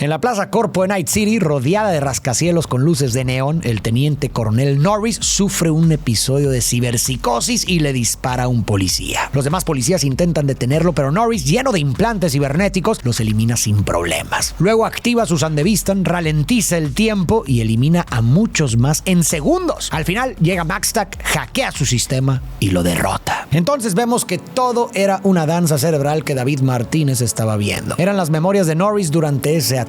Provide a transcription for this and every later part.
En la Plaza Corpo de Night City, rodeada de rascacielos con luces de neón, el teniente coronel Norris sufre un episodio de ciberpsicosis y le dispara a un policía. Los demás policías intentan detenerlo, pero Norris, lleno de implantes cibernéticos, los elimina sin problemas. Luego activa su Sandevistan, ralentiza el tiempo y elimina a muchos más en segundos. Al final llega Maxtac, hackea su sistema y lo derrota. Entonces vemos que todo era una danza cerebral que David Martínez estaba viendo. Eran las memorias de Norris durante ese ataque.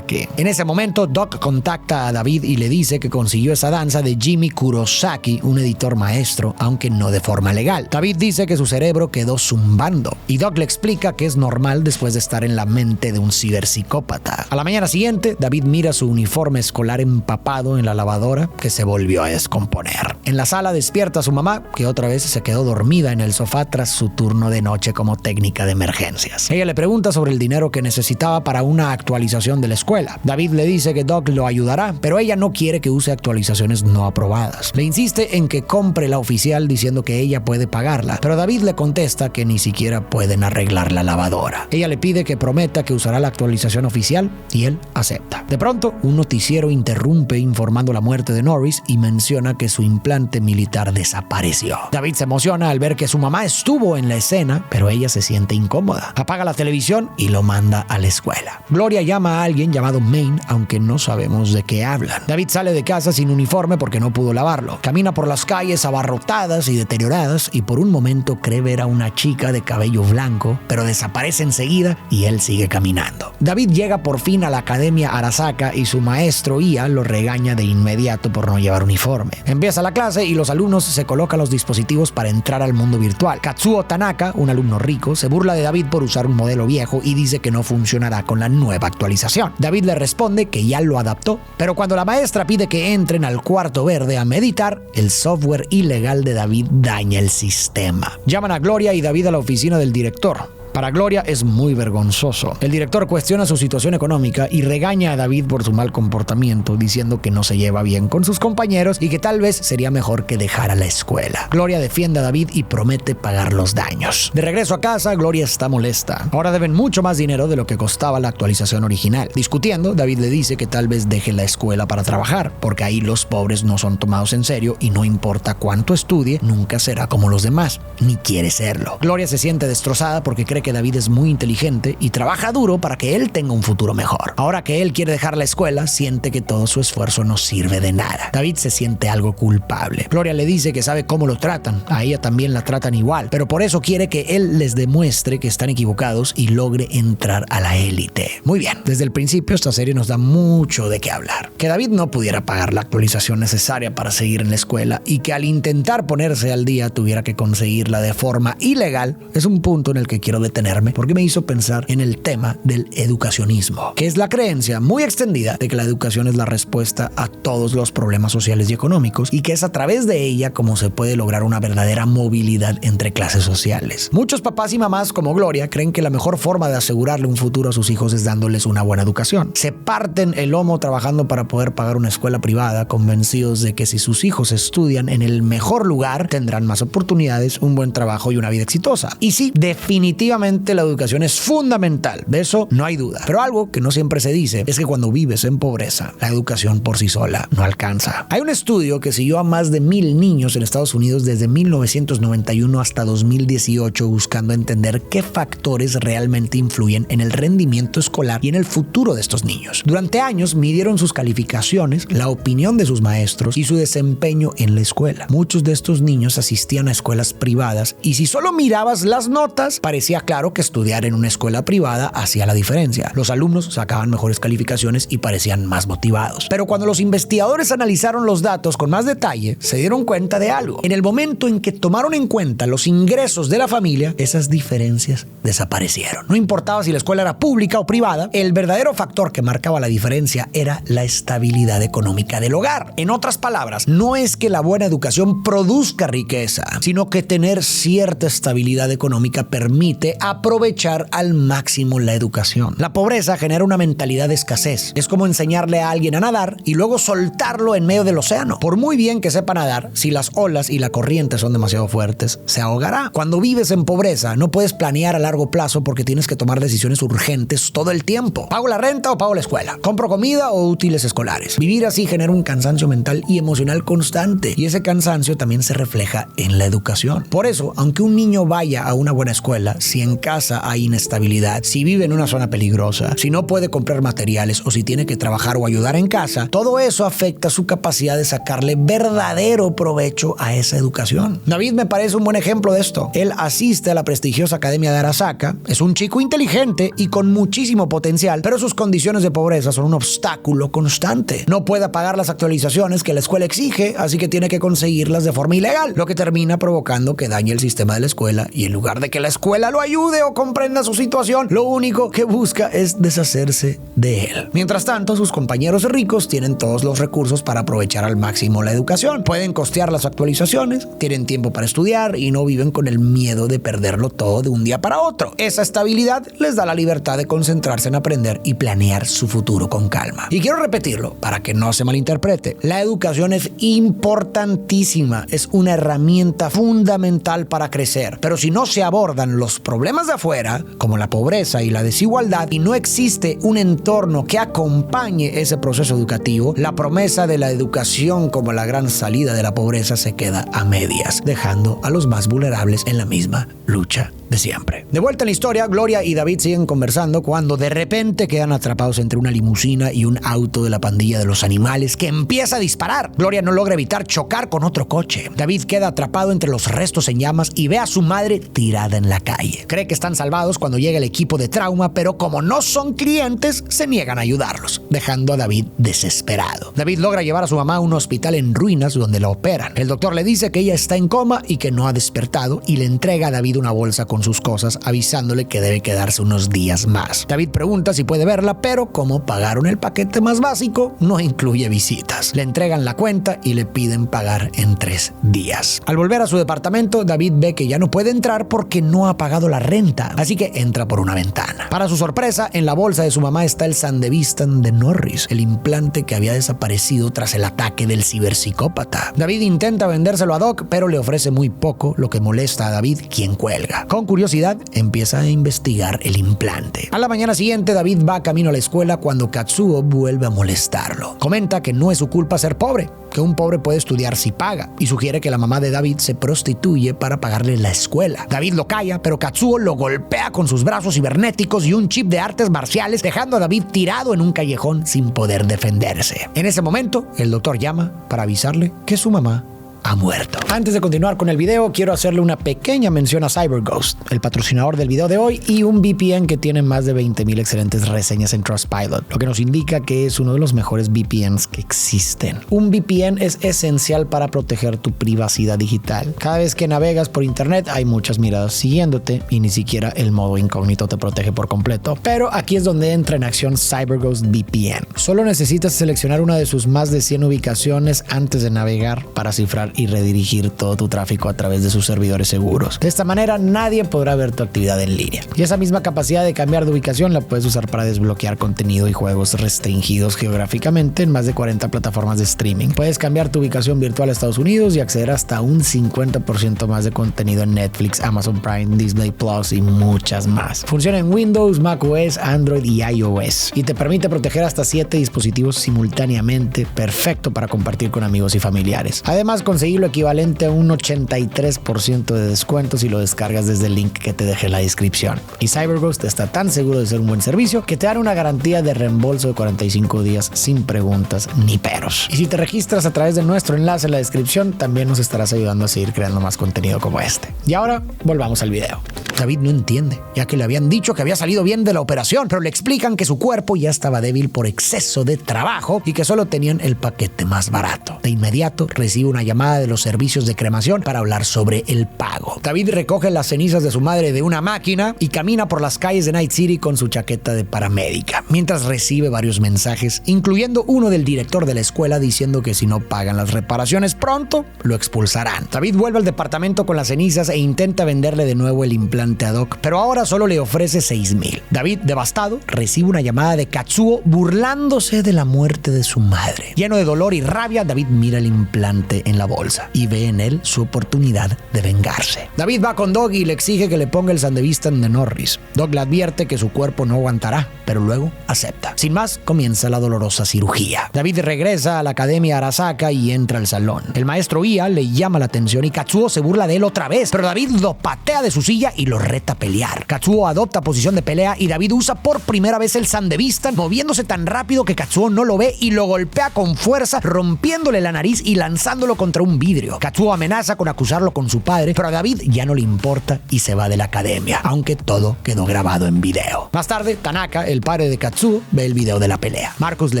En ese momento, Doc contacta a David y le dice que consiguió esa danza de Jimmy Kurosaki, un editor maestro, aunque no de forma legal. David dice que su cerebro quedó zumbando y Doc le explica que es normal después de estar en la mente de un ciberpsicópata. A la mañana siguiente, David mira su uniforme escolar empapado en la lavadora que se volvió a descomponer. En la sala despierta a su mamá, que otra vez se quedó dormida en el sofá tras su turno de noche como técnica de emergencias. Ella le pregunta sobre el dinero que necesitaba para una actualización de la escuela. David le dice que Doc lo ayudará, pero ella no quiere que use actualizaciones no aprobadas. Le insiste en que compre la oficial diciendo que ella puede pagarla, pero David le contesta que ni siquiera pueden arreglar la lavadora. Ella le pide que prometa que usará la actualización oficial y él acepta. De pronto, un noticiero interrumpe informando la muerte de Norris y menciona que su implante militar desapareció. David se emociona al ver que su mamá estuvo en la escena, pero ella se siente incómoda. Apaga la televisión y lo manda a la escuela. Gloria llama a alguien llamado Maine, aunque no sabemos de qué hablan. David sale de casa sin uniforme porque no pudo lavarlo. Camina por las calles abarrotadas y deterioradas y por un momento cree ver a una chica de cabello blanco, pero desaparece enseguida y él sigue caminando. David llega por fin a la Academia Arasaka y su maestro Ia lo regaña de inmediato por no llevar uniforme. Empieza la clase y los alumnos se colocan los dispositivos para entrar al mundo virtual. Katsuo Tanaka, un alumno rico, se burla de David por usar un modelo viejo y dice que no funcionará con la nueva actualización. David le responde que ya lo adaptó, pero cuando la maestra pide que entren al cuarto verde a meditar, el software ilegal de David daña el sistema. Llaman a Gloria y David a la oficina del director. Para Gloria es muy vergonzoso. El director cuestiona su situación económica y regaña a David por su mal comportamiento, diciendo que no se lleva bien con sus compañeros y que tal vez sería mejor que dejara la escuela. Gloria defiende a David y promete pagar los daños. De regreso a casa, Gloria está molesta. Ahora deben mucho más dinero de lo que costaba la actualización original. Discutiendo, David le dice que tal vez deje la escuela para trabajar, porque ahí los pobres no son tomados en serio y no importa cuánto estudie, nunca será como los demás, ni quiere serlo. Gloria se siente destrozada porque cree que David es muy inteligente y trabaja duro para que él tenga un futuro mejor. Ahora que él quiere dejar la escuela, siente que todo su esfuerzo no sirve de nada. David se siente algo culpable. Gloria le dice que sabe cómo lo tratan, a ella también la tratan igual, pero por eso quiere que él les demuestre que están equivocados y logre entrar a la élite. Muy bien, desde el principio esta serie nos da mucho de qué hablar. Que David no pudiera pagar la actualización necesaria para seguir en la escuela y que al intentar ponerse al día tuviera que conseguirla de forma ilegal es un punto en el que quiero detenerme porque me hizo pensar en el tema del educacionismo, que es la creencia muy extendida de que la educación es la respuesta a todos los problemas sociales y económicos y que es a través de ella como se puede lograr una verdadera movilidad entre clases sociales. Muchos papás y mamás como Gloria creen que la mejor forma de asegurarle un futuro a sus hijos es dándoles una buena educación. Se parten el lomo trabajando para poder pagar una escuela privada, convencidos de que si sus hijos estudian en el mejor lugar tendrán más oportunidades, un buen trabajo y una vida exitosa. Y sí, definitivamente la educación es fundamental, de eso no hay duda. Pero algo que no siempre se dice es que cuando vives en pobreza, la educación por sí sola no alcanza. Hay un estudio que siguió a más de 1,000 niños en Estados Unidos desde 1991 hasta 2018 buscando entender qué factores realmente influyen en el rendimiento escolar y en el futuro de estos niños. Durante años midieron sus calificaciones, la opinión de sus maestros y su desempeño en la escuela. Muchos de estos niños asistían a escuelas privadas y si solo mirabas las notas, parecía claro que estudiar en una escuela privada hacía la diferencia. Los alumnos sacaban mejores calificaciones y parecían más motivados. Pero cuando los investigadores analizaron los datos con más detalle, se dieron cuenta de algo. En el momento en que tomaron en cuenta los ingresos de la familia, esas diferencias desaparecieron. No importaba si la escuela era pública o privada, el verdadero factor que marcaba la diferencia era la estabilidad económica del hogar. En otras palabras, no es que la buena educación produzca riqueza, sino que tener cierta estabilidad económica permite aprovechar al máximo la educación. La pobreza genera una mentalidad de escasez. Es como enseñarle a alguien a nadar y luego soltarlo en medio del océano. Por muy bien que sepa nadar, si las olas y la corriente son demasiado fuertes, se ahogará. Cuando vives en pobreza, no puedes planear a largo plazo porque tienes que tomar decisiones urgentes todo el tiempo. ¿Pago la renta o pago la escuela? ¿Compro comida o útiles escolares? Vivir así genera un cansancio mental y emocional constante, y ese cansancio también se refleja en la educación. Por eso, aunque un niño vaya a una buena escuela, si en casa hay inestabilidad, si vive en una zona peligrosa, si no puede comprar materiales o si tiene que trabajar o ayudar en casa, todo eso afecta su capacidad de sacarle verdadero provecho a esa educación. David me parece un buen ejemplo de esto. Él asiste a la prestigiosa Academia de Arasaka, es un chico inteligente y con muchísimo potencial, pero sus condiciones de pobreza son un obstáculo constante. No puede pagar las actualizaciones que la escuela exige, así que tiene que conseguirlas de forma ilegal, lo que termina provocando que dañe el sistema de la escuela, y en lugar de que la escuela lo ayude o comprenda su situación, lo único que busca es deshacerse de él. Mientras tanto, sus compañeros ricos tienen todos los recursos para aprovechar al máximo la educación. Pueden costear las actualizaciones, tienen tiempo para estudiar y no viven con el miedo de perderlo todo de un día para otro. Esa estabilidad les da la libertad de concentrarse en aprender y planear su futuro con calma. Y quiero repetirlo para que no se malinterprete. La educación es importantísima, es una herramienta fundamental para crecer, pero si no se abordan los problemas de afuera, como la pobreza y la desigualdad, y no existe un entorno que acompañe ese proceso educativo, la promesa de la educación como la gran salida de la pobreza se queda a medias, dejando a los más vulnerables en la misma lucha de siempre. De vuelta en la historia, Gloria y David siguen conversando cuando de repente quedan atrapados entre una limusina y un auto de la pandilla de los animales que empieza a disparar. Gloria no logra evitar chocar con otro coche. David queda atrapado entre los restos en llamas y ve a su madre tirada en la calle. Cree que están salvados cuando llega el equipo de trauma, pero como no son clientes, se niegan a ayudarlos, dejando a David desesperado. David logra llevar a su mamá a un hospital en ruinas donde la operan. El doctor le dice que ella está en coma y que no ha despertado, y le entrega a David una bolsa con sus cosas, avisándole que debe quedarse unos días más. David pregunta si puede verla, pero como pagaron el paquete más básico, no incluye visitas. Le entregan la cuenta y le piden pagar en 3 días. Al volver a su departamento, David ve que ya no puede entrar porque no ha pagado la renta, así que entra por una ventana. Para su sorpresa, en la bolsa de su mamá está el Sandevistan de Norris, el implante que había desaparecido tras el ataque del ciberpsicópata. David intenta vendérselo a Doc, pero le ofrece muy poco, lo que molesta a David, quien cuelga. Con curiosidad, empieza a investigar el implante. A la mañana siguiente, David va camino a la escuela cuando Katsuo vuelve a molestarlo. Comenta que no es su culpa ser pobre, que un pobre puede estudiar si paga, y sugiere que la mamá de David se prostituye para pagarle la escuela. David lo calla, pero Katsuo lo golpea con sus brazos cibernéticos y un chip de artes marciales, dejando a David tirado en un callejón sin poder defenderse. En ese momento, el doctor llama para avisarle que su mamá ha muerto. Antes de continuar con el video, quiero hacerle una pequeña mención a CyberGhost, el patrocinador del video de hoy, y un VPN que tiene más de 20,000 excelentes reseñas en Trustpilot, lo que nos indica que es uno de los mejores VPNs que existen. Un VPN es esencial para proteger tu privacidad digital. Cada vez que navegas por internet hay muchas miradas siguiéndote y ni siquiera el modo incógnito te protege por completo. Pero aquí es donde entra en acción CyberGhost VPN. Solo necesitas seleccionar una de sus más de 100 ubicaciones antes de navegar para cifrar y redirigir todo tu tráfico a través de sus servidores seguros. De esta manera nadie podrá ver tu actividad en línea. Y esa misma capacidad de cambiar de ubicación la puedes usar para desbloquear contenido y juegos restringidos geográficamente en más de 40 plataformas de streaming. Puedes cambiar tu ubicación virtual a Estados Unidos y acceder hasta un 50% más de contenido en Netflix, Amazon Prime, Disney Plus y muchas más. Funciona en Windows, macOS, Android y iOS y te permite proteger hasta 7 dispositivos simultáneamente, perfecto para compartir con amigos y familiares. Además, conseguir lo equivalente a un 83% de descuento si lo descargas desde el link que te dejé en la descripción. Y CyberGhost está tan seguro de ser un buen servicio que te dan una garantía de reembolso de 45 días sin preguntas ni peros. Y si te registras a través de nuestro enlace en la descripción, también nos estarás ayudando a seguir creando más contenido como este. Y ahora, volvamos al video. David no entiende, ya que le habían dicho que había salido bien de la operación, pero le explican que su cuerpo ya estaba débil por exceso de trabajo y que solo tenían el paquete más barato. De inmediato recibe una llamada de los servicios de cremación para hablar sobre el pago. David recoge las cenizas de su madre de una máquina y camina por las calles de Night City con su chaqueta de paramédica, mientras recibe varios mensajes, incluyendo uno del director de la escuela diciendo que si no pagan las reparaciones pronto, lo expulsarán. David vuelve al departamento con las cenizas e intenta venderle de nuevo el implante implante ad hoc, pero ahora solo le ofrece 6,000. David, devastado, recibe una llamada de Katsuo burlándose de la muerte de su madre. Lleno de dolor y rabia, David mira el implante en la bolsa y ve en él su oportunidad de vengarse. David va con Doug y le exige que le ponga el Sandevistan de Norris. Doug le advierte que su cuerpo no aguantará, pero luego acepta. Sin más, comienza la dolorosa cirugía. David regresa a la Academia Arasaka y entra al salón. El maestro Ia le llama la atención y Katsuo se burla de él otra vez, pero David lo patea de su silla y lo reta a pelear. Katsuo adopta posición de pelea y David usa por primera vez el Sandevistan, moviéndose tan rápido que Katsuo no lo ve y lo golpea con fuerza, rompiéndole la nariz y lanzándolo contra un vidrio. Katsuo amenaza con acusarlo con su padre, pero a David ya no le importa y se va de la academia, aunque todo quedó grabado en video. Más tarde, Tanaka, el padre de Katsuo, ve el video de la pelea. Marcus le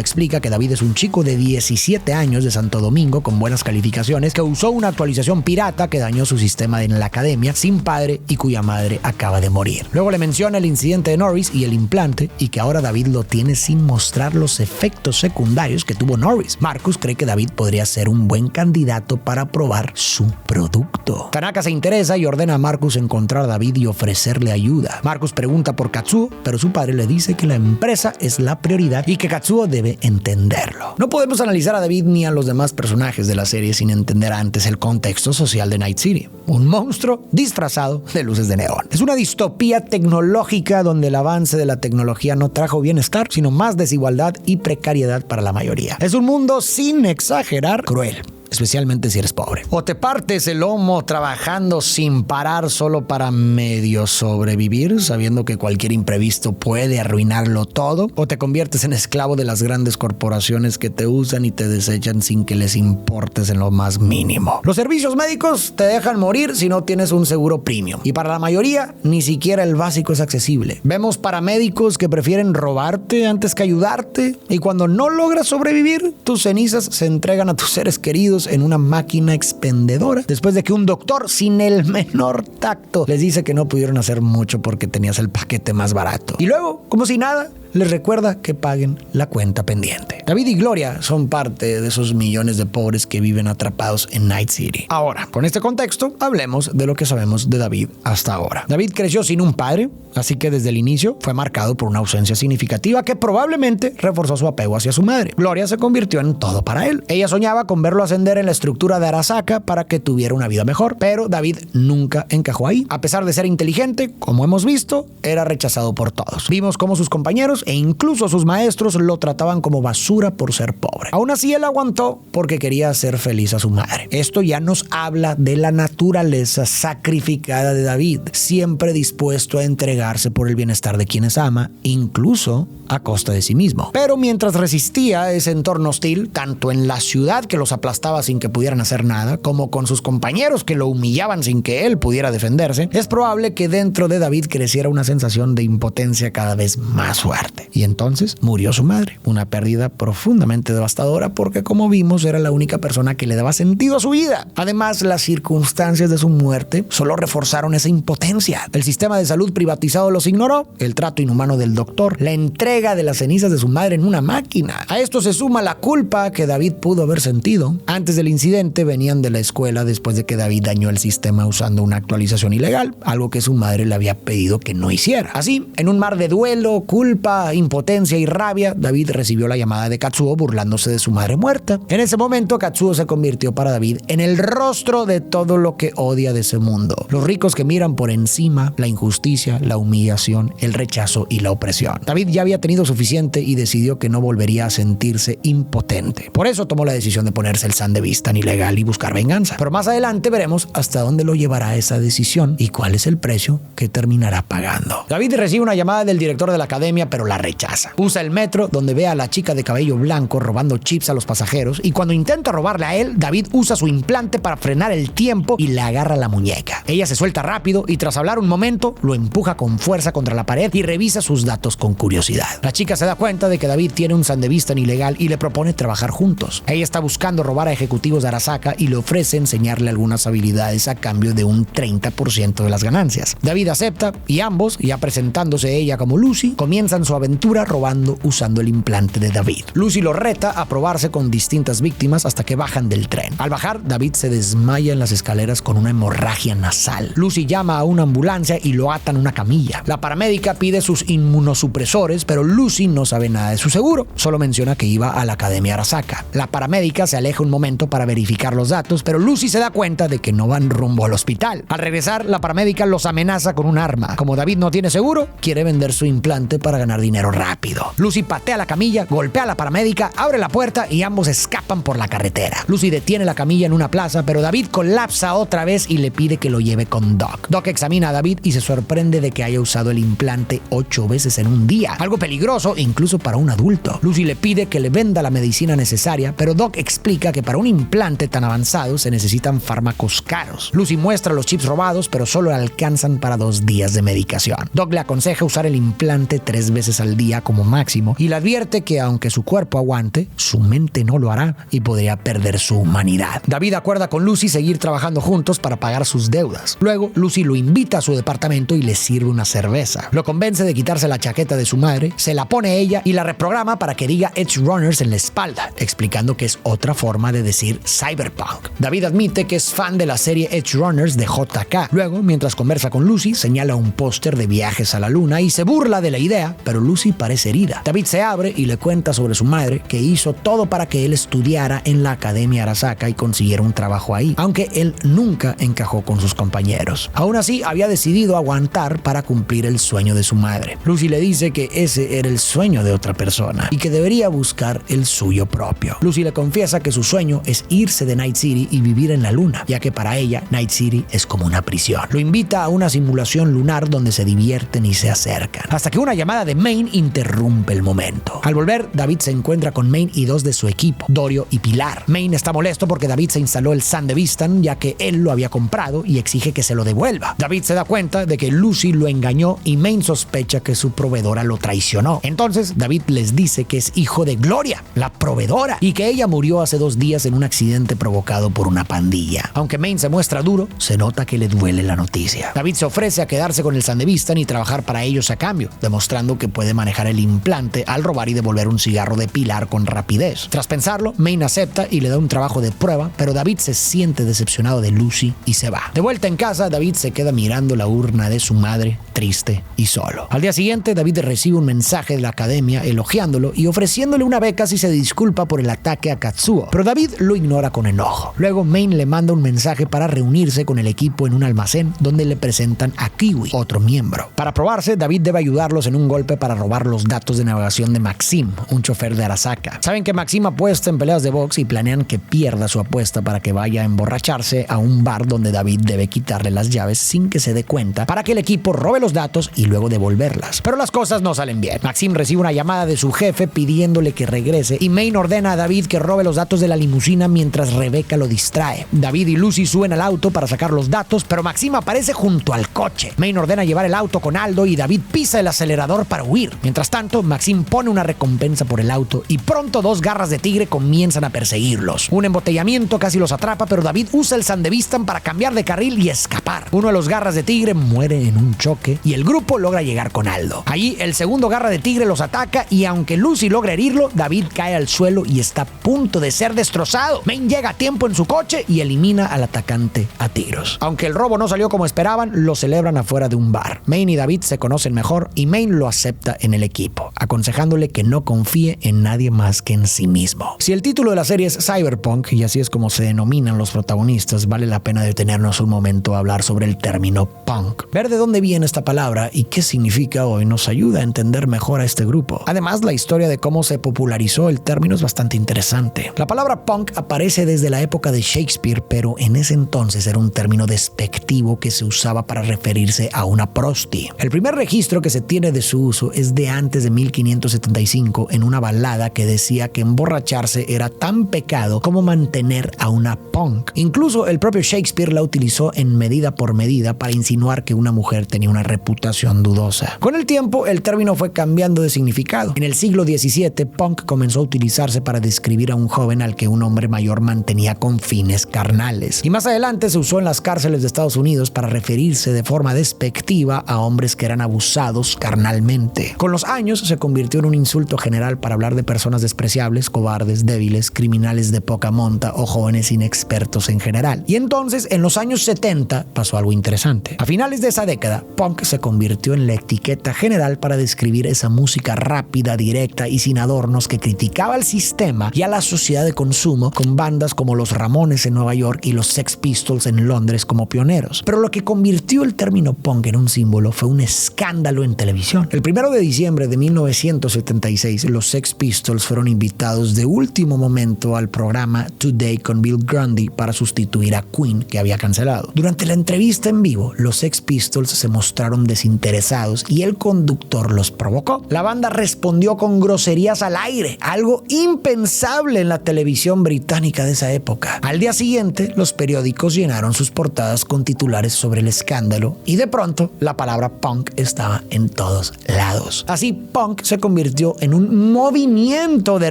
explica que David es un chico de 17 años de Santo Domingo con buenas calificaciones que usó una actualización pirata que dañó su sistema en la academia, sin padre y cuya madre acaba de morir. Luego le menciona el incidente de Norris y el implante y que ahora David lo tiene sin mostrar los efectos secundarios que tuvo Norris. Marcus cree que David podría ser un buen candidato para probar su producto. Tanaka se interesa y ordena a Marcus encontrar a David y ofrecerle ayuda. Marcus pregunta por Katsuo, pero su padre le dice que la empresa es la prioridad y que Katsuo debe entenderlo. No podemos analizar a David ni a los demás personajes de la serie sin entender antes el contexto social de Night City. Un monstruo disfrazado de luces de neón. Es una distopía tecnológica donde el avance de la tecnología no trajo bienestar, sino más desigualdad y precariedad para la mayoría. Es un mundo, sin exagerar, cruel. Especialmente si eres pobre. O te partes el lomo trabajando sin parar solo para medio sobrevivir, sabiendo que cualquier imprevisto puede arruinarlo todo, o te conviertes en esclavo de las grandes corporaciones que te usan y te desechan sin que les importes en lo más mínimo. Los servicios médicos te dejan morir si no tienes un seguro premium, y para la mayoría ni siquiera el básico es accesible. Vemos paramédicos que prefieren robarte antes que ayudarte, y cuando no logras sobrevivir, tus cenizas se entregan a tus seres queridos en una máquina expendedora, después de que un doctor sin el menor tacto les dice que no pudieron hacer mucho porque tenías el paquete más barato. Y luego, como si nada, les recuerda que paguen la cuenta pendiente. David y Gloria son parte de esos millones de pobres que viven atrapados en Night City. Ahora, con este contexto, hablemos de lo que sabemos de David hasta ahora. David creció sin un padre, así que desde el inicio fue marcado por una ausencia significativa que probablemente reforzó su apego hacia su madre. Gloria se convirtió en todo para él. Ella soñaba con verlo ascender en la estructura de Arasaka para que tuviera una vida mejor, pero David nunca encajó ahí. A pesar de ser inteligente, como hemos visto, era rechazado por todos. Vimos cómo sus compañeros e incluso sus maestros lo trataban como basura por ser pobre. Aún así, él aguantó porque quería hacer feliz a su madre. Esto ya nos habla de la naturaleza sacrificada de David, siempre dispuesto a entregarse por el bienestar de quienes ama, incluso a costa de sí mismo. Pero mientras resistía a ese entorno hostil, tanto en la ciudad que los aplastaba sin que pudieran hacer nada, como con sus compañeros que lo humillaban sin que él pudiera defenderse, es probable que dentro de David creciera una sensación de impotencia cada vez más fuerte. Y entonces murió su madre, una pérdida profundamente devastadora porque, como vimos, era la única persona que le daba sentido a su vida. Además, las circunstancias de su muerte solo reforzaron esa impotencia. El sistema de salud privatizado los ignoró, el trato inhumano del doctor, la entrega de las cenizas de su madre en una máquina. A esto se suma la culpa que David pudo haber sentido. Antes del incidente venían de la escuela después de que David dañó el sistema usando una actualización ilegal, algo que su madre le había pedido que no hiciera. Así, en un mar de duelo, culpa, impotencia y rabia, David recibió la llamada de Katsuo burlándose de su madre muerta. En ese momento, Katsuo se convirtió para David en el rostro de todo lo que odia de ese mundo. Los ricos que miran por encima la injusticia, la humillación, el rechazo y la opresión. David ya había tenido suficiente y decidió que no volvería a sentirse impotente. Por eso tomó la decisión de ponerse el Sandevistan ilegal y buscar venganza. Pero más adelante veremos hasta dónde lo llevará esa decisión y cuál es el precio que terminará pagando. David recibe una llamada del director de la academia, pero la rechaza. Usa el metro donde ve a la chica de cabello blanco robando chips a los pasajeros y cuando intenta robarle a él, David usa su implante para frenar el tiempo y le agarra la muñeca. Ella se suelta rápido y tras hablar un momento, lo empuja con fuerza contra la pared y revisa sus datos con curiosidad. La chica se da cuenta de que David tiene un Sandevistan ilegal y le propone trabajar juntos. Ella está buscando robar a ejecutivos de Arasaka y le ofrece enseñarle algunas habilidades a cambio de un 30% de las ganancias. David acepta y ambos, ya presentándose ella como Lucy, comienzan su aventura robando usando el implante de David. Lucy lo reta a probarse con distintas víctimas hasta que bajan del tren. Al bajar, David se desmaya en las escaleras con una hemorragia nasal. Lucy llama a una ambulancia y lo atan a una camilla. La paramédica pide sus inmunosupresores, pero Lucy no sabe nada de su seguro. Solo menciona que iba a la Academia Arasaka. La paramédica se aleja un momento para verificar los datos, pero Lucy se da cuenta de que no van rumbo al hospital. Al regresar, la paramédica los amenaza con un arma. Como David no tiene seguro, quiere vender su implante para ganar dinero rápido. Lucy patea la camilla, golpea a la paramédica, abre la puerta y ambos escapan por la carretera. Lucy detiene la camilla en una plaza, pero David colapsa otra vez y le pide que lo lleve con Doc. Doc examina a David y se sorprende de que haya usado el implante 8 veces en un día, algo peligroso incluso para un adulto. Lucy le pide que le venda la medicina necesaria, pero Doc explica que para un implante tan avanzado se necesitan fármacos caros. Lucy muestra los chips robados, pero solo alcanzan para 2 días de medicación. Doc le aconseja usar el implante 3 veces al día como máximo y le advierte que aunque su cuerpo aguante, su mente no lo hará y podría perder su humanidad. David acuerda con Lucy seguir trabajando juntos para pagar sus deudas. Luego, Lucy lo invita a su departamento y le sirve una cerveza. Lo convence de quitarse la chaqueta de su madre, se la pone ella y la reprograma para que diga Edge Runners en la espalda, explicando que es otra forma de decir cyberpunk. David admite que es fan de la serie Edge Runners de JK. Luego, mientras conversa con Lucy, señala un póster de viajes a la luna y se burla de la idea, pero Lucy parece herida. David se abre y le cuenta sobre su madre, que hizo todo para que él estudiara en la Academia Arasaka y consiguiera un trabajo ahí, aunque él nunca encajó con sus compañeros. Aún así, había decidido aguantar para cumplir el sueño de su madre. Lucy le dice que ese era el sueño de otra persona y que debería buscar el suyo propio. Lucy le confiesa que su sueño es irse de Night City y vivir en la luna, ya que para ella Night City es como una prisión. Lo invita a una simulación lunar donde se divierten y se acercan, hasta que una llamada de Maine interrumpe el momento. Al volver, David se encuentra con Maine y 2 de su equipo, Dorio y Pilar. Maine está molesto porque David se instaló el Sandevistan, ya que él lo había comprado y exige que se lo devuelva. David se da cuenta de que Lucy lo engañó y Maine sospecha que su proveedora lo traicionó. Entonces, David les dice que es hijo de Gloria, la proveedora, y que ella murió hace 2 días en un accidente provocado por una pandilla. Aunque Maine se muestra duro, se nota que le duele la noticia. David se ofrece a quedarse con el Sandevistan y trabajar para ellos a cambio, demostrando que puede manejar el implante al robar y devolver un cigarro de Pilar con rapidez. Tras pensarlo, Maine acepta y le da un trabajo de prueba, pero David se siente decepcionado de Lucy y se va. De vuelta en casa, David se queda mirando la urna de su madre, triste y solo. Al día siguiente, David recibe un mensaje de la academia elogiándolo y ofreciéndole una beca si se disculpa por el ataque a Katsuo, pero David lo ignora con enojo. Luego, Maine le manda un mensaje para reunirse con el equipo en un almacén donde le presentan a Kiwi, otro miembro. Para probarse, David debe ayudarlos en un golpe para robar los datos de navegación de Maxim, un chofer de Arasaka. Saben que Maxim apuesta en peleas de box y planean que pierda su apuesta para que vaya a emborracharse a un bar donde David debe quitarle las llaves sin que se dé cuenta para que el equipo robe los datos y luego devolverlas. Pero las cosas no salen bien. Maxim recibe una llamada de su jefe pidiéndole que regrese y Maine ordena a David que robe los datos de la limusina mientras Rebecca lo distrae. David y Lucy suben al auto para sacar los datos, pero Maxim aparece junto al coche. Maine ordena llevar el auto con Aldo y David pisa el acelerador para huir. Mientras tanto, Maxim pone una recompensa por el auto y pronto 2 garras de tigre comienzan a perseguirlos. Un embotellamiento casi los atrapa, pero David usa el Sandevistan para cambiar de carril y escapar. Uno de los garras de tigre muere en un choque y el grupo logra llegar con Aldo. Allí, el segundo garra de tigre los ataca y aunque Lucy logra herirlo, David cae al suelo y está a punto de ser destrozado. Maine llega a tiempo en su coche y elimina al atacante a tiros. Aunque el robo no salió como esperaban, lo celebran afuera de un bar. Maine y David se conocen mejor y Maine lo acepta en el equipo, aconsejándole que no confíe en nadie más que en sí mismo. Si el título de la serie es Cyberpunk, y así es como se denominan los protagonistas, vale la pena detenernos un momento a hablar sobre el término punk. Ver de dónde viene esta palabra y qué significa hoy nos ayuda a entender mejor a este grupo. Además, la historia de cómo se popularizó el término es bastante interesante. La palabra punk aparece desde la época de Shakespeare, pero en ese entonces era un término despectivo que se usaba para referirse a una prosti. El primer registro que se tiene de su uso es de antes de 1575 en una balada que decía que emborracharse era tan pecado como mantener a una punk. Incluso el propio Shakespeare la utilizó en Medida por Medida para insinuar que una mujer tenía una reputación dudosa. Con el tiempo, el término fue cambiando de significado. En el siglo XVII, punk comenzó a utilizarse para describir a un joven al que un hombre mayor mantenía con fines carnales. Y más adelante se usó en las cárceles de Estados Unidos para referirse de forma despectiva a hombres que eran abusados carnalmente. ataque. Con los años se convirtió en un insulto general para hablar de personas despreciables, cobardes, débiles, criminales de poca monta o jóvenes inexpertos en general. Y entonces, en los años 70, pasó algo interesante. A finales de esa década, punk se convirtió en la etiqueta general para describir esa música rápida, directa y sin adornos que criticaba al sistema y a la sociedad de consumo, con bandas como los Ramones en Nueva York y los Sex Pistols en Londres como pioneros. Pero lo que convirtió el término punk en un símbolo fue un escándalo en televisión. El 1 de diciembre de 1976, los Sex Pistols fueron invitados de último momento al programa Today con Bill Grundy para sustituir a Queen, que había cancelado. Durante la entrevista en vivo, los Sex Pistols se mostraron desinteresados y el conductor los provocó. La banda respondió con groserías al aire, algo impensable en la televisión británica de esa época. Al día siguiente, los periódicos llenaron sus portadas con titulares sobre el escándalo y de pronto la palabra punk estaba en todos lados. Así, punk se convirtió en un movimiento de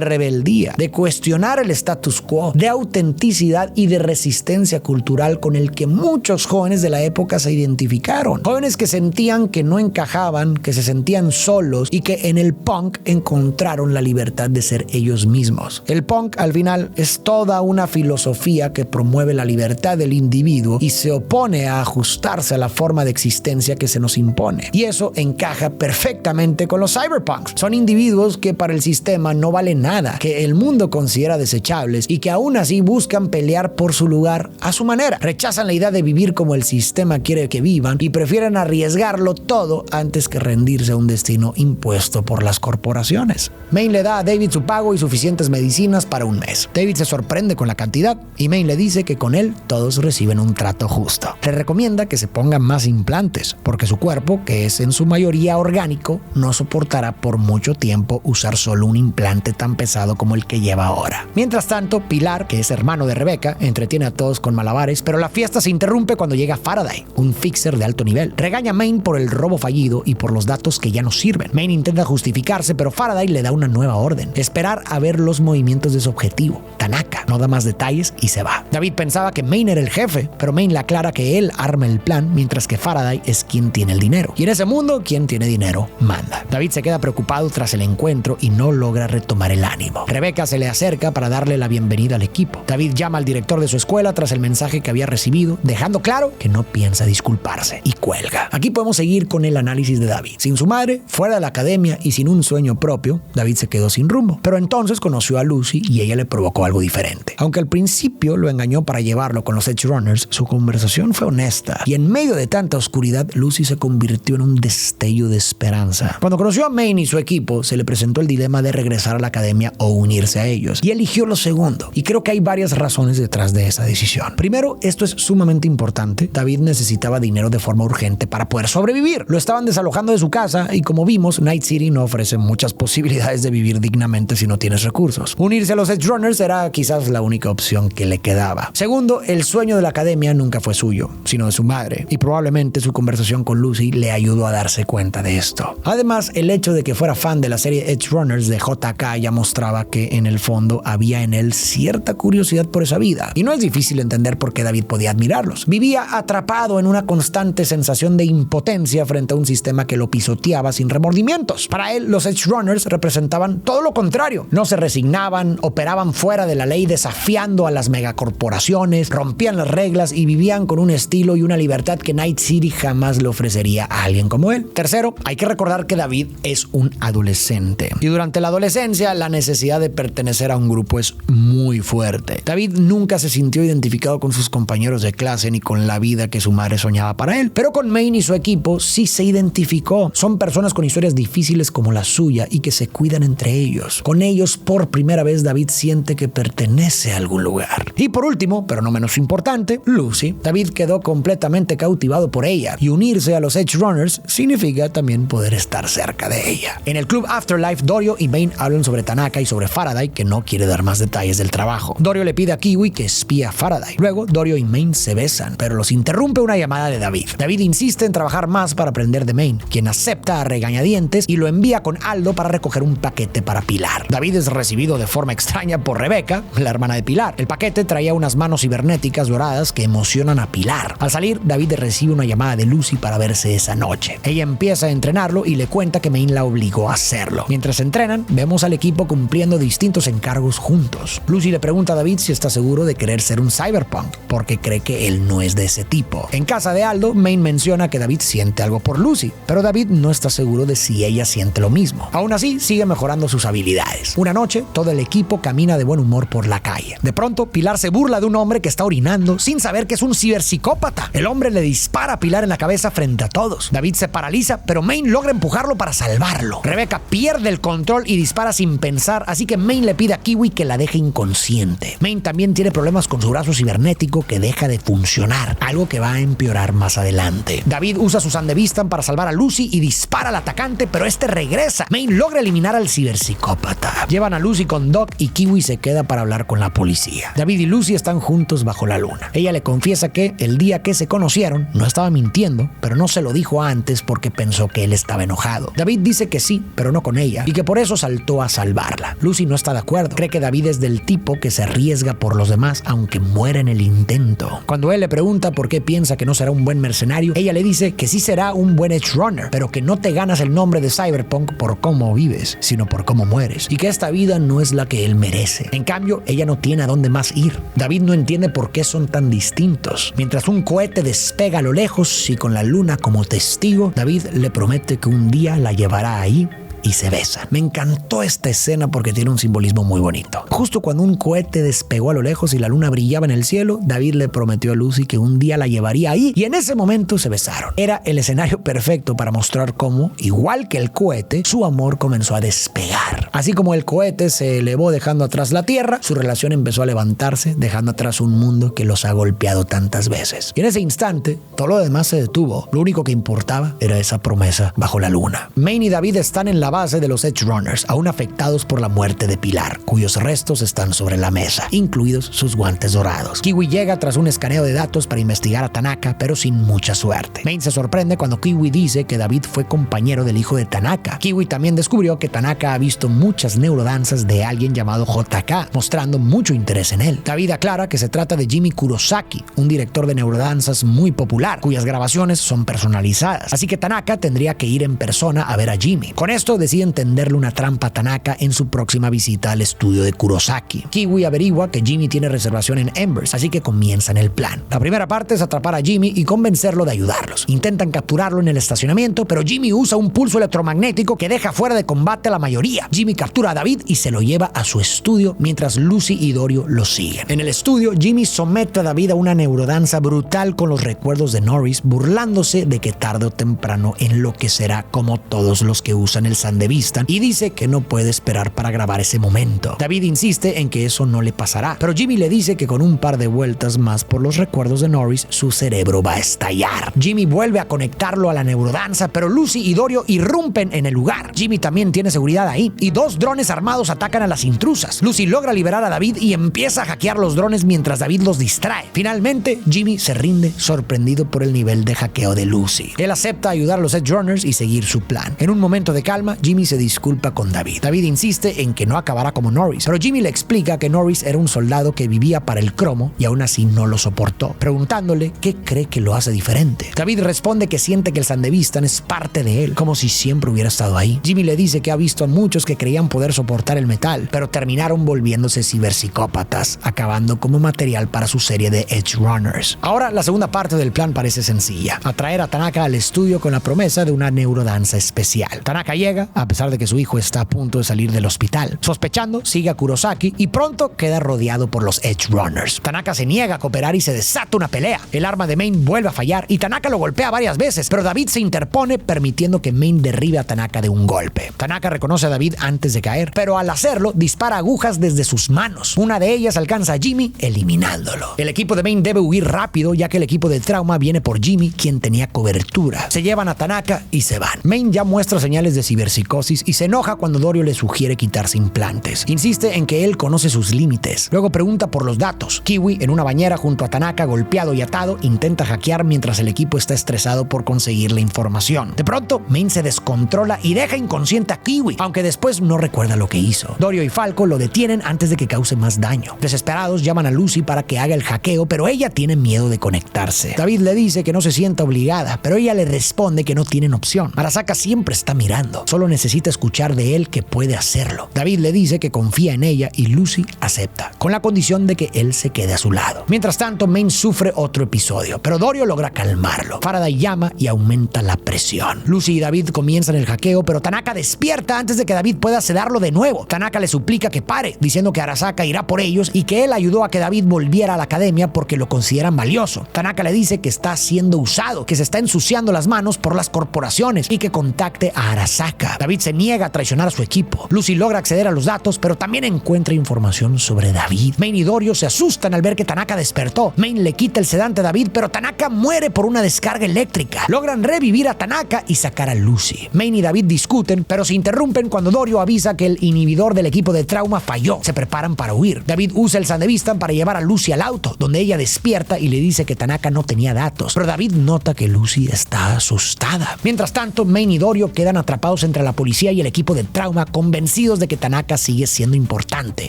rebeldía, de cuestionar el status quo, de autenticidad y de resistencia cultural con el que muchos jóvenes de la época se identificaron. Jóvenes que sentían que no encajaban, que se sentían solos y que en el punk encontraron la libertad de ser ellos mismos. El punk al final es toda una filosofía que promueve la libertad del individuo y se opone a ajustarse a la forma de existencia que se nos impone. Y eso encaja perfectamente con los cyberpunks. Son individuos que para el sistema no valen nada, que el mundo considera desechables y que aún así buscan pelear por su lugar a su manera. Rechazan la idea de vivir como el sistema quiere que vivan y prefieren arriesgarlo todo antes que rendirse a un destino impuesto por las corporaciones. Maine le da a David su pago y suficientes medicinas para un mes. David se sorprende con la cantidad y Maine le dice que con él todos reciben un trato justo. Le recomienda que se pongan más implantes porque su cuerpo, que es en su mayoría orgánico, no soportará por mucho tiempo usar solo un implante tan pesado como el que lleva ahora. Mientras tanto, Pilar, que es hermano de Rebecca, entretiene a todos con malabares, pero la fiesta se interrumpe cuando llega Faraday, un fixer de alto nivel. Regaña a Maine por el robo fallido y por los datos que ya no sirven. Maine intenta justificarse, pero Faraday le da una nueva orden: esperar a ver los movimientos de su objetivo, Tanaka. No da más detalles y se va. David pensaba que Maine era el jefe, pero Maine le aclara que él arma el plan, mientras que Faraday es quien tiene el dinero. Y en ese mundo, quien tiene dinero manda. David se queda preocupado tras el encuentro y no logra retomar el ánimo. Rebecca se le acerca para darle la bienvenida al equipo. David llama al director de su escuela tras el mensaje que había recibido, dejando claro que no piensa disculparse, y cuelga. Aquí podemos seguir con el análisis de David. Sin su madre, fuera de la academia y sin un sueño propio, David se quedó sin rumbo. Pero entonces conoció a Lucy y ella le provocó algo diferente. Aunque al principio lo engañó para llevarlo con los Edge Runners, su conversación fue honesta. Y en medio de tanta oscuridad, Lucy se convirtió en un destello de esperanza. Cuando conoció a Maine y su equipo, se le presentó el dilema de regresar a la academia o unirse a ellos. Y eligió lo segundo. Y creo que hay varias razones detrás de esa decisión. Primero, esto es sumamente importante. David necesitaba dinero de forma urgente para poder sobrevivir. Lo estaban desalojando de su casa y, como vimos, Night City no ofrece muchas posibilidades de vivir dignamente si no tienes recursos. Unirse a los Edge Runners era quizás la única opción que le quedaba. Segundo, el sueño de la academia nunca fue suyo, sino de su madre, y probablemente su conversación con Lucy le ayudó a darse cuenta de esto. Además, el hecho de que fuera fan de la serie Edge Runners de JK ya mostraba que en el fondo había en él cierta curiosidad por esa vida, y no es difícil entender por qué David podía admirarlos. Vivía atrapado en una constante sensación de impotencia frente a un sistema que lo pisoteaba sin remordimientos. Para él, los Edge Runners representaban todo lo contrario. No se resignaban, operaban fuera de la ley desafiando a las megacorporaciones, rompían las reglas y vivían con un estilo y una libertad que Night City jamás le ofrecería a alguien como él. Tercero, hay que recordar que David es un adolescente. Y durante la adolescencia, la necesidad de pertenecer a un grupo es muy fuerte. David nunca se sintió identificado con sus compañeros de clase ni con la vida que su madre soñaba para él. Pero con Maine y su equipo sí se identificó. Son personas con historias difíciles como la suya y que se cuidan entre ellos. Con ellos, por primera vez, David siente que pertenece a algún lugar. Y por último, pero no menos importante, Lucy. David quedó completamente cautivado por ella, y unirse a los Edge Runners significa también poder estar cerca de ella. En el club Afterlife, Dorio y Maine hablan sobre Tanaka y sobre Faraday, que no quiere dar más detalles del trabajo. Dorio le pide a Kiwi que espíe a Faraday. Luego, Dorio y Maine se besan, pero los interrumpe una llamada de David. David insiste en trabajar más para aprender de Maine, quien acepta a regañadientes y lo envía con Aldo para recoger un paquete para Pilar. David es recibido de forma extraña por Rebecca, la hermana de Pilar. El paquete traía unas manos cibernéticas doradas que emocionan a Pilar. Al salir, David recibe una llamada de Lucy para verse esa noche. Ella empieza a entrenarlo y le cuenta que Maine la obligó a hacerlo. Mientras entrenan, vemos al equipo cumpliendo distintos encargos juntos. Lucy le pregunta a David si está seguro de querer ser un cyberpunk, porque cree que él no es de ese tipo. En casa de Aldo, Maine menciona que David siente algo por Lucy, pero David no está seguro de si ella siente lo mismo. Aún así, sigue mejorando sus habilidades. Una noche, todo el equipo camina de buen humor por la calle. De pronto, Pilar se burla de un hombre que está orinando sin saber que es un ciberpsicópata. El hombre le dispara a Pilar en la cabeza frente a todos. David se paraliza, pero Maine logra empujarlo para salvarlo. Rebecca pierde el control y dispara sin pensar, así que Maine le pide a Kiwi que la deje inconsciente. Maine también tiene problemas con su brazo cibernético que deja de funcionar, algo que va a empeorar más adelante. David usa su Sandevistan para salvar a Lucy y dispara al atacante, pero este regresa. Maine logra eliminar al ciberpsicópata. Llevan a Lucy con Doc y Kiwi se queda para hablar con la policía. David y Lucy están juntos bajo la luna. Ella le confiesa que el día que se conocieron no estaba mintiendo, pero no se lo dijo antes porque pensó que él estaba enojado. David dice que sí, pero no con ella, y que por eso saltó a salvarla. Lucy no está de acuerdo. Cree que David es del tipo que se arriesga por los demás aunque muera en el intento. Cuando él le pregunta por qué piensa que no será un buen mercenario, ella le dice que sí será un buen edge runner, pero que no te ganas el nombre de cyberpunk por cómo vives, sino por cómo mueres, y que esta vida no es la que él merece. En cambio, ella no tiene a dónde más ir. David no entiende por qué son tan distintos. Mientras un cohete despega a lo lejos y con la luna como testigo, David le promete que un día la llevará ahí y se besan. Me encantó esta escena porque tiene un simbolismo muy bonito. Justo cuando un cohete despegó a lo lejos y la luna brillaba en el cielo, David le prometió a Lucy que un día la llevaría ahí y en ese momento se besaron. Era el escenario perfecto para mostrar cómo, igual que el cohete, su amor comenzó a despegar. Así como el cohete se elevó dejando atrás la Tierra, su relación empezó a levantarse, dejando atrás un mundo que los ha golpeado tantas veces. Y en ese instante, todo lo demás se detuvo. Lo único que importaba era esa promesa bajo la luna. Maine y David están en la base de los Edge Runners, aún afectados por la muerte de Pilar, cuyos restos están sobre la mesa, incluidos sus guantes dorados. Kiwi llega tras un escaneo de datos para investigar a Tanaka, pero sin mucha suerte. Maine se sorprende cuando Kiwi dice que David fue compañero del hijo de Tanaka. Kiwi también descubrió que Tanaka ha visto muchas neurodanzas de alguien llamado JK, mostrando mucho interés en él. David aclara que se trata de Jimmy Kurosaki, un director de neurodanzas muy popular, cuyas grabaciones son personalizadas, así que Tanaka tendría que ir en persona a ver a Jimmy. Con esto decide tenderle una trampa a Tanaka en su próxima visita al estudio de Kurosaki. Kiwi averigua que Jimmy tiene reservación en Embers, así que comienzan el plan. La primera parte es atrapar a Jimmy y convencerlo de ayudarlos. Intentan capturarlo en el estacionamiento, pero Jimmy usa un pulso electromagnético que deja fuera de combate a la mayoría. Jimmy captura a David y se lo lleva a su estudio mientras Lucy y Dorio lo siguen. En el estudio, Jimmy somete a David a una neurodanza brutal con los recuerdos de Norris, burlándose de que tarde o temprano enloquecerá como todos los que usan el Sandevistan, y dice que no puede esperar para grabar ese momento. David insiste en que eso no le pasará, pero Jimmy le dice que con un par de vueltas más por los recuerdos de Norris, su cerebro va a estallar. Jimmy vuelve a conectarlo a la neurodanza, pero Lucy y Dorio irrumpen en el lugar. Jimmy también tiene seguridad ahí, y dos drones armados atacan a las intrusas. Lucy logra liberar a David y empieza a hackear los drones mientras David los distrae. Finalmente, Jimmy se rinde, sorprendido por el nivel de hackeo de Lucy. Él acepta ayudar a los Edge Runners y seguir su plan. En un momento de calma, Jimmy se disculpa con David. David insiste en que no acabará como Norris, pero Jimmy le explica que Norris era un soldado que vivía para el cromo y aún así no lo soportó, preguntándole qué cree que lo hace diferente. David responde que siente que el Sandevistan es parte de él, como si siempre hubiera estado ahí. Jimmy le dice que ha visto a muchos que creían poder soportar el metal, pero terminaron volviéndose ciberpsicópatas, acabando como material para su serie de Edge Runners. Ahora, la segunda parte del plan parece sencilla: atraer a Tanaka al estudio con la promesa de una neurodanza especial. Tanaka llega, a pesar de que su hijo está a punto de salir del hospital. Sospechando, sigue a Kurosaki y pronto queda rodeado por los Edge Runners. Tanaka se niega a cooperar y se desata una pelea. El arma de Maine vuelve a fallar y Tanaka lo golpea varias veces, pero David se interpone, permitiendo que Maine derribe a Tanaka de un golpe. Tanaka reconoce a David antes de caer, pero al hacerlo dispara agujas desde sus manos. Una de ellas alcanza a Jimmy, eliminándolo. El equipo de Maine debe huir rápido, ya que el equipo de Trauma viene por Jimmy, quien tenía cobertura. Se llevan a Tanaka y se van. Maine ya muestra señales de ciberpsicosis ciberpsicosis y se enoja cuando Dorio le sugiere quitarse implantes. Insiste en que él conoce sus límites. Luego pregunta por los datos. Kiwi, en una bañera junto a Tanaka, golpeado y atado, intenta hackear mientras el equipo está estresado por conseguir la información. De pronto, Main se descontrola y deja inconsciente a Kiwi, aunque después no recuerda lo que hizo. Dorio y Falco lo detienen antes de que cause más daño. Desesperados, llaman a Lucy para que haga el hackeo, pero ella tiene miedo de conectarse. David le dice que no se sienta obligada, pero ella le responde que no tienen opción. Arasaka siempre está mirando, solo necesita escuchar de él que puede hacerlo. David le dice que confía en ella y Lucy acepta, con la condición de que él se quede a su lado. Mientras tanto, Main sufre otro episodio, pero Dorio logra calmarlo. Faraday llama y aumenta la presión. Lucy y David comienzan el hackeo, pero Tanaka despierta antes de que David pueda sedarlo de nuevo. Tanaka le suplica que pare, diciendo que Arasaka irá por ellos y que él ayudó a que David volviera a la academia porque lo consideran valioso. Tanaka le dice que está siendo usado, que se está ensuciando las manos por las corporaciones y que contacte a Arasaka. David se niega a traicionar a su equipo. Lucy logra acceder a los datos, pero también encuentra información sobre David. Main y Dorio se asustan al ver que Tanaka despertó. Main le quita el sedante a David, pero Tanaka muere por una descarga eléctrica. Logran revivir a Tanaka y sacar a Lucy. Main y David discuten, pero se interrumpen cuando Dorio avisa que el inhibidor del equipo de trauma falló. Se preparan para huir. David usa el Sandevistan para llevar a Lucy al auto, donde ella despierta y le dice que Tanaka no tenía datos, pero David nota que Lucy está asustada. Mientras tanto, Main y Dorio quedan atrapados entre la policía y el equipo de trauma, convencidos de que Tanaka sigue siendo importante.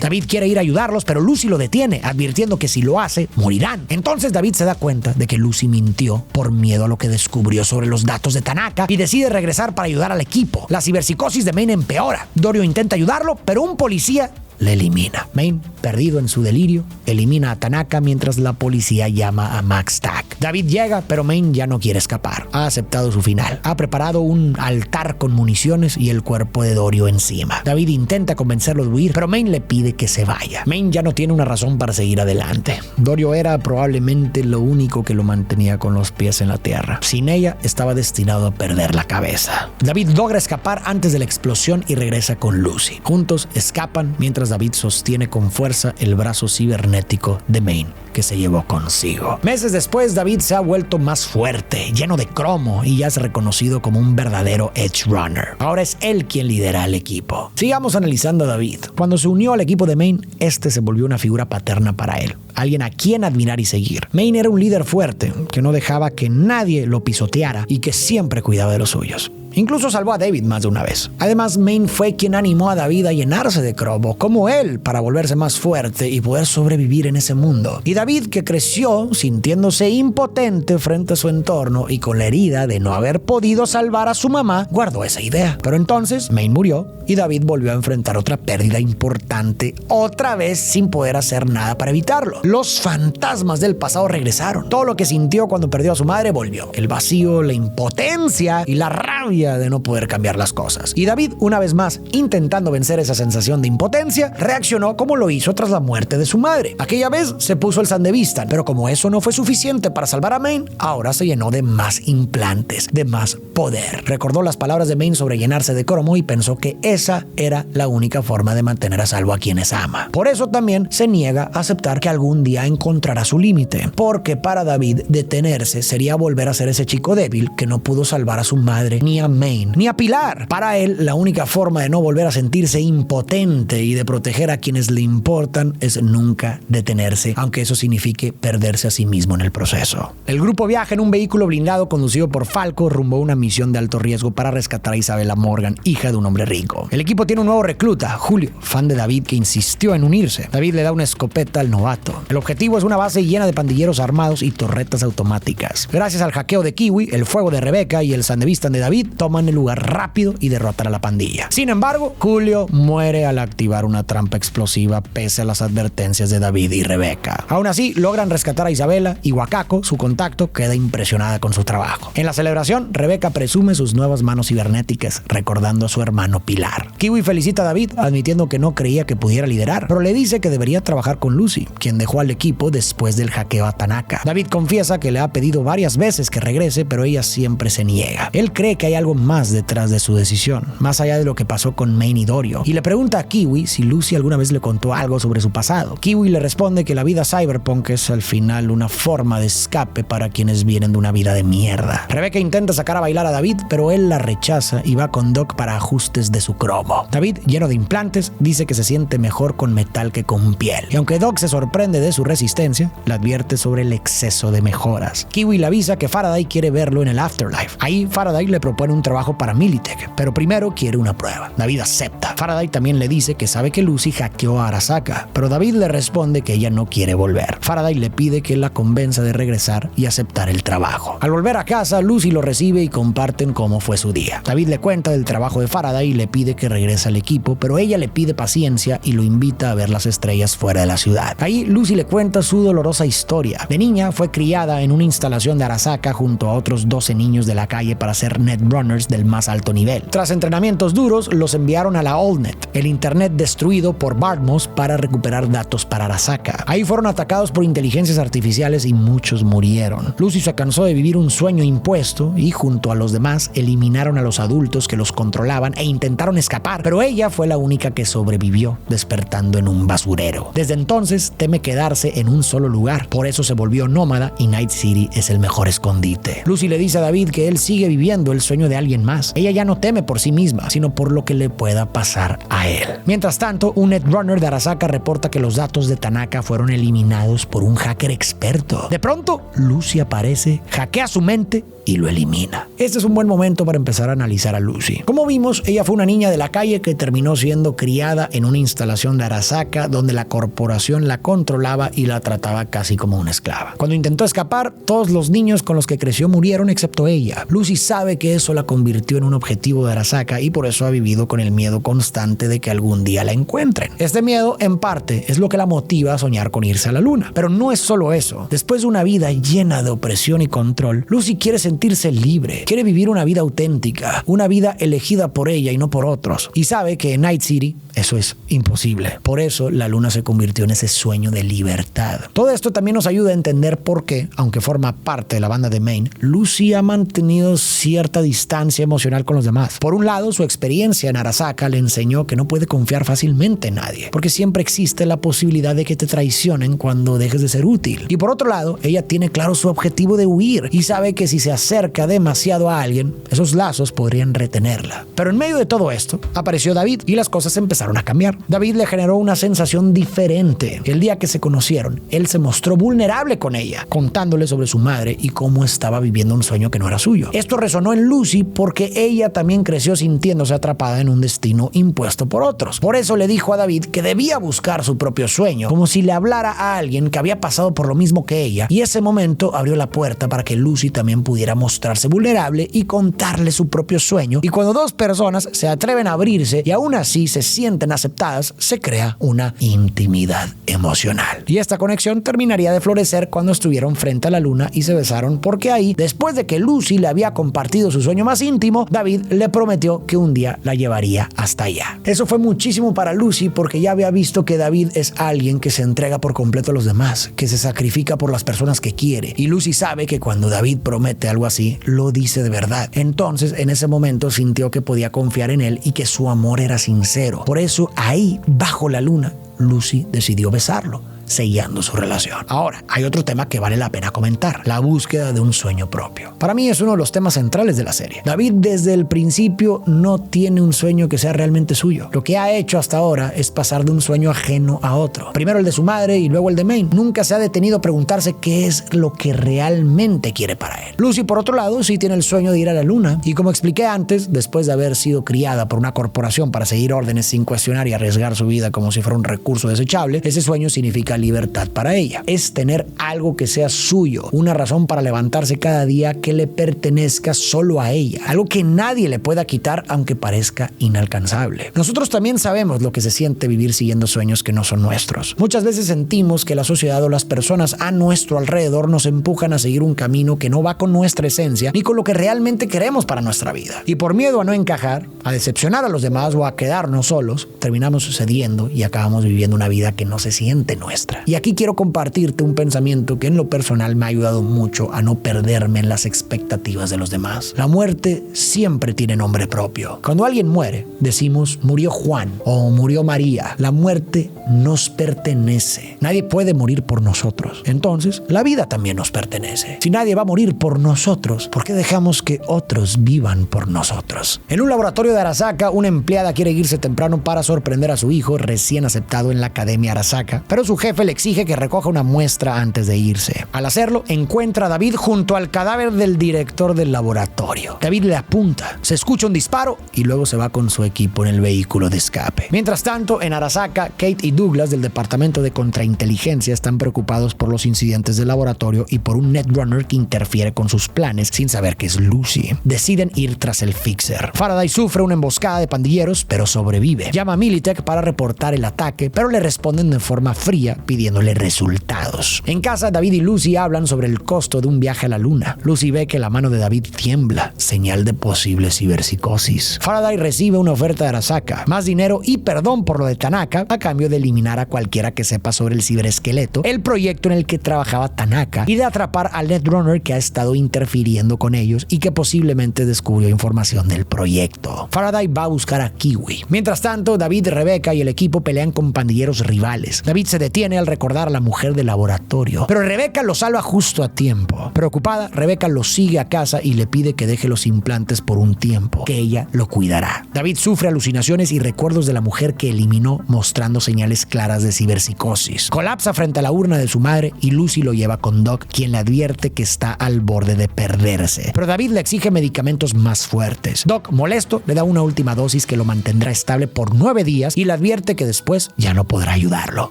David quiere ir a ayudarlos, pero Lucy lo detiene, advirtiendo que si lo hace, morirán. Entonces David se da cuenta de que Lucy mintió por miedo a lo que descubrió sobre los datos de Tanaka y decide regresar para ayudar al equipo. La ciberpsicosis de Main empeora. Dorio intenta ayudarlo, pero un policía le elimina. Main, perdido en su delirio, elimina a Tanaka mientras la policía llama a Max Tack. David llega, pero Main ya no quiere escapar. Ha aceptado su final. Ha preparado un altar con municiones y el cuerpo de Dorio encima. David intenta convencerlo de huir, pero Main le pide que se vaya. Main ya no tiene una razón para seguir adelante. Dorio era probablemente lo único que lo mantenía con los pies en la tierra. Sin ella, estaba destinado a perder la cabeza. David logra escapar antes de la explosión y regresa con Lucy. Juntos escapan mientras David sostiene con fuerza el brazo cibernético de Main que se llevó consigo. Meses después, David se ha vuelto más fuerte, lleno de cromo y ya es reconocido como un verdadero Edge Runner. Ahora es él quien lidera al equipo. Sigamos analizando a David. Cuando se unió al equipo de Main, este se volvió una figura paterna para él, alguien a quien admirar y seguir. Main era un líder fuerte, que no dejaba que nadie lo pisoteara y que siempre cuidaba de los suyos. Incluso salvó a David más de una vez. Además, Main fue quien animó a David a llenarse de cromo, como él, para volverse más fuerte y poder sobrevivir en ese mundo. Y David, que creció sintiéndose impotente frente a su entorno y con la herida de no haber podido salvar a su mamá, guardó esa idea. Pero entonces, Main murió y David volvió a enfrentar otra pérdida importante, otra vez sin poder hacer nada para evitarlo. Los fantasmas del pasado regresaron. Todo lo que sintió cuando perdió a su madre volvió. El vacío, la impotencia y la rabia de no poder cambiar las cosas. Y David, una vez más, intentando vencer esa sensación de impotencia, reaccionó como lo hizo tras la muerte de su madre. Aquella vez se puso el Sandevistan, pero como eso no fue suficiente para salvar a Main, ahora se llenó de más implantes, de más poder. Recordó las palabras de Main sobre llenarse de cromo y pensó que esa era la única forma de mantener a salvo a quienes ama. Por eso también se niega a aceptar que algún día encontrará su límite, porque para David detenerse sería volver a ser ese chico débil que no pudo salvar a su madre ni a Main, ni a Pilar. Para él, la única forma de no volver a sentirse impotente y de proteger a quienes le importan es nunca detenerse, aunque eso signifique perderse a sí mismo en el proceso. El grupo viaja en un vehículo blindado conducido por Falco rumbo a una misión de alto riesgo para rescatar a Isabella Morgan, hija de un hombre rico. El equipo tiene un nuevo recluta, Julio, fan de David, que insistió en unirse. David le da una escopeta al novato. El objetivo es una base llena de pandilleros armados y torretas automáticas. Gracias al hackeo de Kiwi, el fuego de Rebecca y el Sandevistan de David, toman el lugar rápido y derrotan a la pandilla. Sin embargo, Julio muere al activar una trampa explosiva pese a las advertencias de David y Rebecca. Aún así, logran rescatar a Isabella y Wakako, su contacto, queda impresionada con su trabajo. En la celebración, Rebecca presume sus nuevas manos cibernéticas, recordando a su hermano Pilar. Kiwi felicita a David, admitiendo que no creía que pudiera liderar, pero le dice que debería trabajar con Lucy, quien dejó dejó al equipo después del hackeo a Tanaka. David confiesa que le ha pedido varias veces que regrese, pero ella siempre se niega. Él cree que hay algo más detrás de su decisión, más allá de lo que pasó con Main y Dorio, y le pregunta a Kiwi si Lucy alguna vez le contó algo sobre su pasado. Kiwi le responde que la vida cyberpunk es al final una forma de escape para quienes vienen de una vida de mierda. Rebecca intenta sacar a bailar a David, pero él la rechaza y va con Doc para ajustes de su cromo. David, lleno de implantes, dice que se siente mejor con metal que con piel. Y aunque Doc se sorprende de su resistencia, le advierte sobre el exceso de mejoras. Kiwi le avisa que Faraday quiere verlo en el Afterlife. Ahí Faraday le propone un trabajo para Militech, pero primero quiere una prueba. David acepta. Faraday también le dice que sabe que Lucy hackeó a Arasaka, pero David le responde que ella no quiere volver. Faraday le pide que la convenza de regresar y aceptar el trabajo. Al volver a casa, Lucy lo recibe y comparten cómo fue su día. David le cuenta del trabajo de Faraday y le pide que regrese al equipo, pero ella le pide paciencia y lo invita a ver las estrellas fuera de la ciudad. Ahí Lucy le cuenta su dolorosa historia. De niña fue criada en una instalación de Arasaka junto a otros 12 niños de la calle para ser netrunners del más alto nivel. Tras entrenamientos duros, los enviaron a la AllNet, el internet destruido por Bartmoss para recuperar datos para Arasaka. Ahí fueron atacados por inteligencias artificiales y muchos murieron. Lucy se cansó de vivir un sueño impuesto y junto a los demás eliminaron a los adultos que los controlaban e intentaron escapar, pero ella fue la única que sobrevivió, despertando en un basurero. Desde entonces teme quedarse en un solo lugar, por eso se volvió nómada y Night City es el mejor escondite. Lucy le dice a David que él sigue viviendo el sueño de alguien más. Ella ya no teme por sí misma, sino por lo que le pueda pasar a él. Mientras tanto, un netrunner de Arasaka reporta que los datos de Tanaka fueron eliminados por un hacker experto. De pronto, Lucy aparece, hackea su mente y lo elimina. Este es un buen momento para empezar a analizar a Lucy. Como vimos, ella fue una niña de la calle que terminó siendo criada en una instalación de Arasaka donde la corporación la controlaba y la trataba casi como una esclava. Cuando intentó escapar, todos los niños con los que creció murieron excepto ella. Lucy sabe que eso la convirtió en un objetivo de Arasaka y por eso ha vivido con el miedo constante de que algún día la encuentren. Este miedo, en parte, es lo que la motiva a soñar con irse a la luna. Pero no es solo eso. Después de una vida llena de opresión y control, Lucy quiere sentirse libre, quiere vivir una vida auténtica, una vida elegida por ella y no por otros. Y sabe que en Night City eso es imposible. Por eso la luna se convirtió en ese sueño de libertad. Todo esto también nos ayuda a entender por qué, aunque forma parte de la banda de Main, Lucy ha mantenido cierta distancia emocional con los demás. Por un lado, su experiencia en Arasaka le enseñó que no puede confiar fácilmente en nadie, porque siempre existe la posibilidad de que te traicionen cuando dejes de ser útil. Y por otro lado, ella tiene claro su objetivo de huir y sabe que si se acerca demasiado a alguien, esos lazos podrían retenerla. Pero en medio de todo esto, apareció David y las cosas empezaron a cambiar. David le generó una sensación diferente. El día que se conocieron, él se mostró vulnerable con ella, contándole sobre su madre y cómo estaba viviendo un sueño que no era suyo. Esto resonó en Lucy porque ella también creció sintiéndose atrapada en un destino impuesto por otros. Por eso le dijo a David que debía buscar su propio sueño, como si le hablara a alguien que había pasado por lo mismo que ella, y ese momento abrió la puerta para que Lucy también pudiera mostrarse vulnerable y contarle su propio sueño. Y cuando dos personas se atreven a abrirse y aún así se sienten aceptadas, se crea una intimidad emocional. Y esta conexión terminaría de florecer cuando estuvieron frente a la luna y se besaron, porque ahí, después de que Lucy le había compartido su sueño más íntimo, David le prometió que un día la llevaría hasta allá. Eso fue muchísimo para Lucy porque ya había visto que David es alguien que se entrega por completo a los demás, que se sacrifica por las personas que quiere. Y Lucy sabe que cuando David promete algo así, lo dice de verdad. Entonces, en ese momento sintió que podía confiar en él y que su amor era sincero. Por eso, ahí, bajo la luna, Lucy decidió besarlo, sellando su relación. Ahora, hay otro tema que vale la pena comentar: la búsqueda de un sueño propio. Para mí es uno de los temas centrales de la serie. David desde el principio no tiene un sueño que sea realmente suyo. Lo que ha hecho hasta ahora es pasar de un sueño ajeno a otro. Primero el de su madre y luego el de Main. Nunca se ha detenido a preguntarse qué es lo que realmente quiere para él. Lucy, por otro lado, sí tiene el sueño de ir a la luna, y como expliqué antes, después de haber sido criada por una corporación para seguir órdenes sin cuestionar y arriesgar su vida como si fuera un recurso desechable, ese sueño significa libertad para ella. Es tener algo que sea suyo, una razón para levantarse cada día que le pertenezca solo a ella, algo que nadie le pueda quitar aunque parezca inalcanzable. Nosotros también sabemos lo que se siente vivir siguiendo sueños que no son nuestros. Muchas veces sentimos que la sociedad o las personas a nuestro alrededor nos empujan a seguir un camino que no va con nuestra esencia ni con lo que realmente queremos para nuestra vida. Y por miedo a no encajar, a decepcionar a los demás o a quedarnos solos, terminamos cediendo y acabamos viviendo una vida que no se siente nuestra. otra. Y aquí quiero compartirte un pensamiento que en lo personal me ha ayudado mucho a no perderme en las expectativas de los demás. La muerte siempre tiene nombre propio. Cuando alguien muere, decimos murió Juan o murió María. La muerte nos pertenece. Nadie puede morir por nosotros. Entonces, la vida también nos pertenece. Si nadie va a morir por nosotros, ¿por qué dejamos que otros vivan por nosotros? En un laboratorio de Arasaka, una empleada quiere irse temprano para sorprender a su hijo recién aceptado en la Academia Arasaka, pero su jefe le exige que recoja una muestra antes de irse. Al hacerlo, encuentra a David junto al cadáver del director del laboratorio. David le apunta, se escucha un disparo y luego se va con su equipo en el vehículo de escape. Mientras tanto, en Arasaka, Kate y Douglas del departamento de contrainteligencia están preocupados por los incidentes del laboratorio y por un Netrunner que interfiere con sus planes sin saber que es Lucy. Deciden ir tras el Fixer. Faraday sufre una emboscada de pandilleros, pero sobrevive. Llama a Militech para reportar el ataque, pero le responden de forma fría pidiéndole resultados. En casa, David y Lucy hablan sobre el costo de un viaje a la luna. Lucy ve que la mano de David tiembla, señal de posible ciberpsicosis. Faraday recibe una oferta de Arasaka, más dinero y perdón por lo de Tanaka, a cambio de eliminar a cualquiera que sepa sobre el ciberesqueleto, el proyecto en el que trabajaba Tanaka, y de atrapar al Netrunner que ha estado interfiriendo con ellos y que posiblemente descubrió información del proyecto. Faraday va a buscar a Kiwi. Mientras tanto, David, Rebecca y el equipo pelean con pandilleros rivales. David se detiene al recordar a la mujer del laboratorio, pero Rebecca lo salva justo a tiempo. Preocupada, Rebecca lo sigue a casa y le pide que deje los implantes por un tiempo, que ella lo cuidará. David sufre alucinaciones y recuerdos de la mujer que eliminó, mostrando señales claras de ciberpsicosis. Colapsa frente a la urna de su madre y Lucy lo lleva con Doc, quien le advierte que está al borde de perderse. Pero David le exige medicamentos más fuertes. Doc, molesto, le da una última dosis que lo mantendrá estable por 9 días y le advierte que después ya no podrá ayudarlo.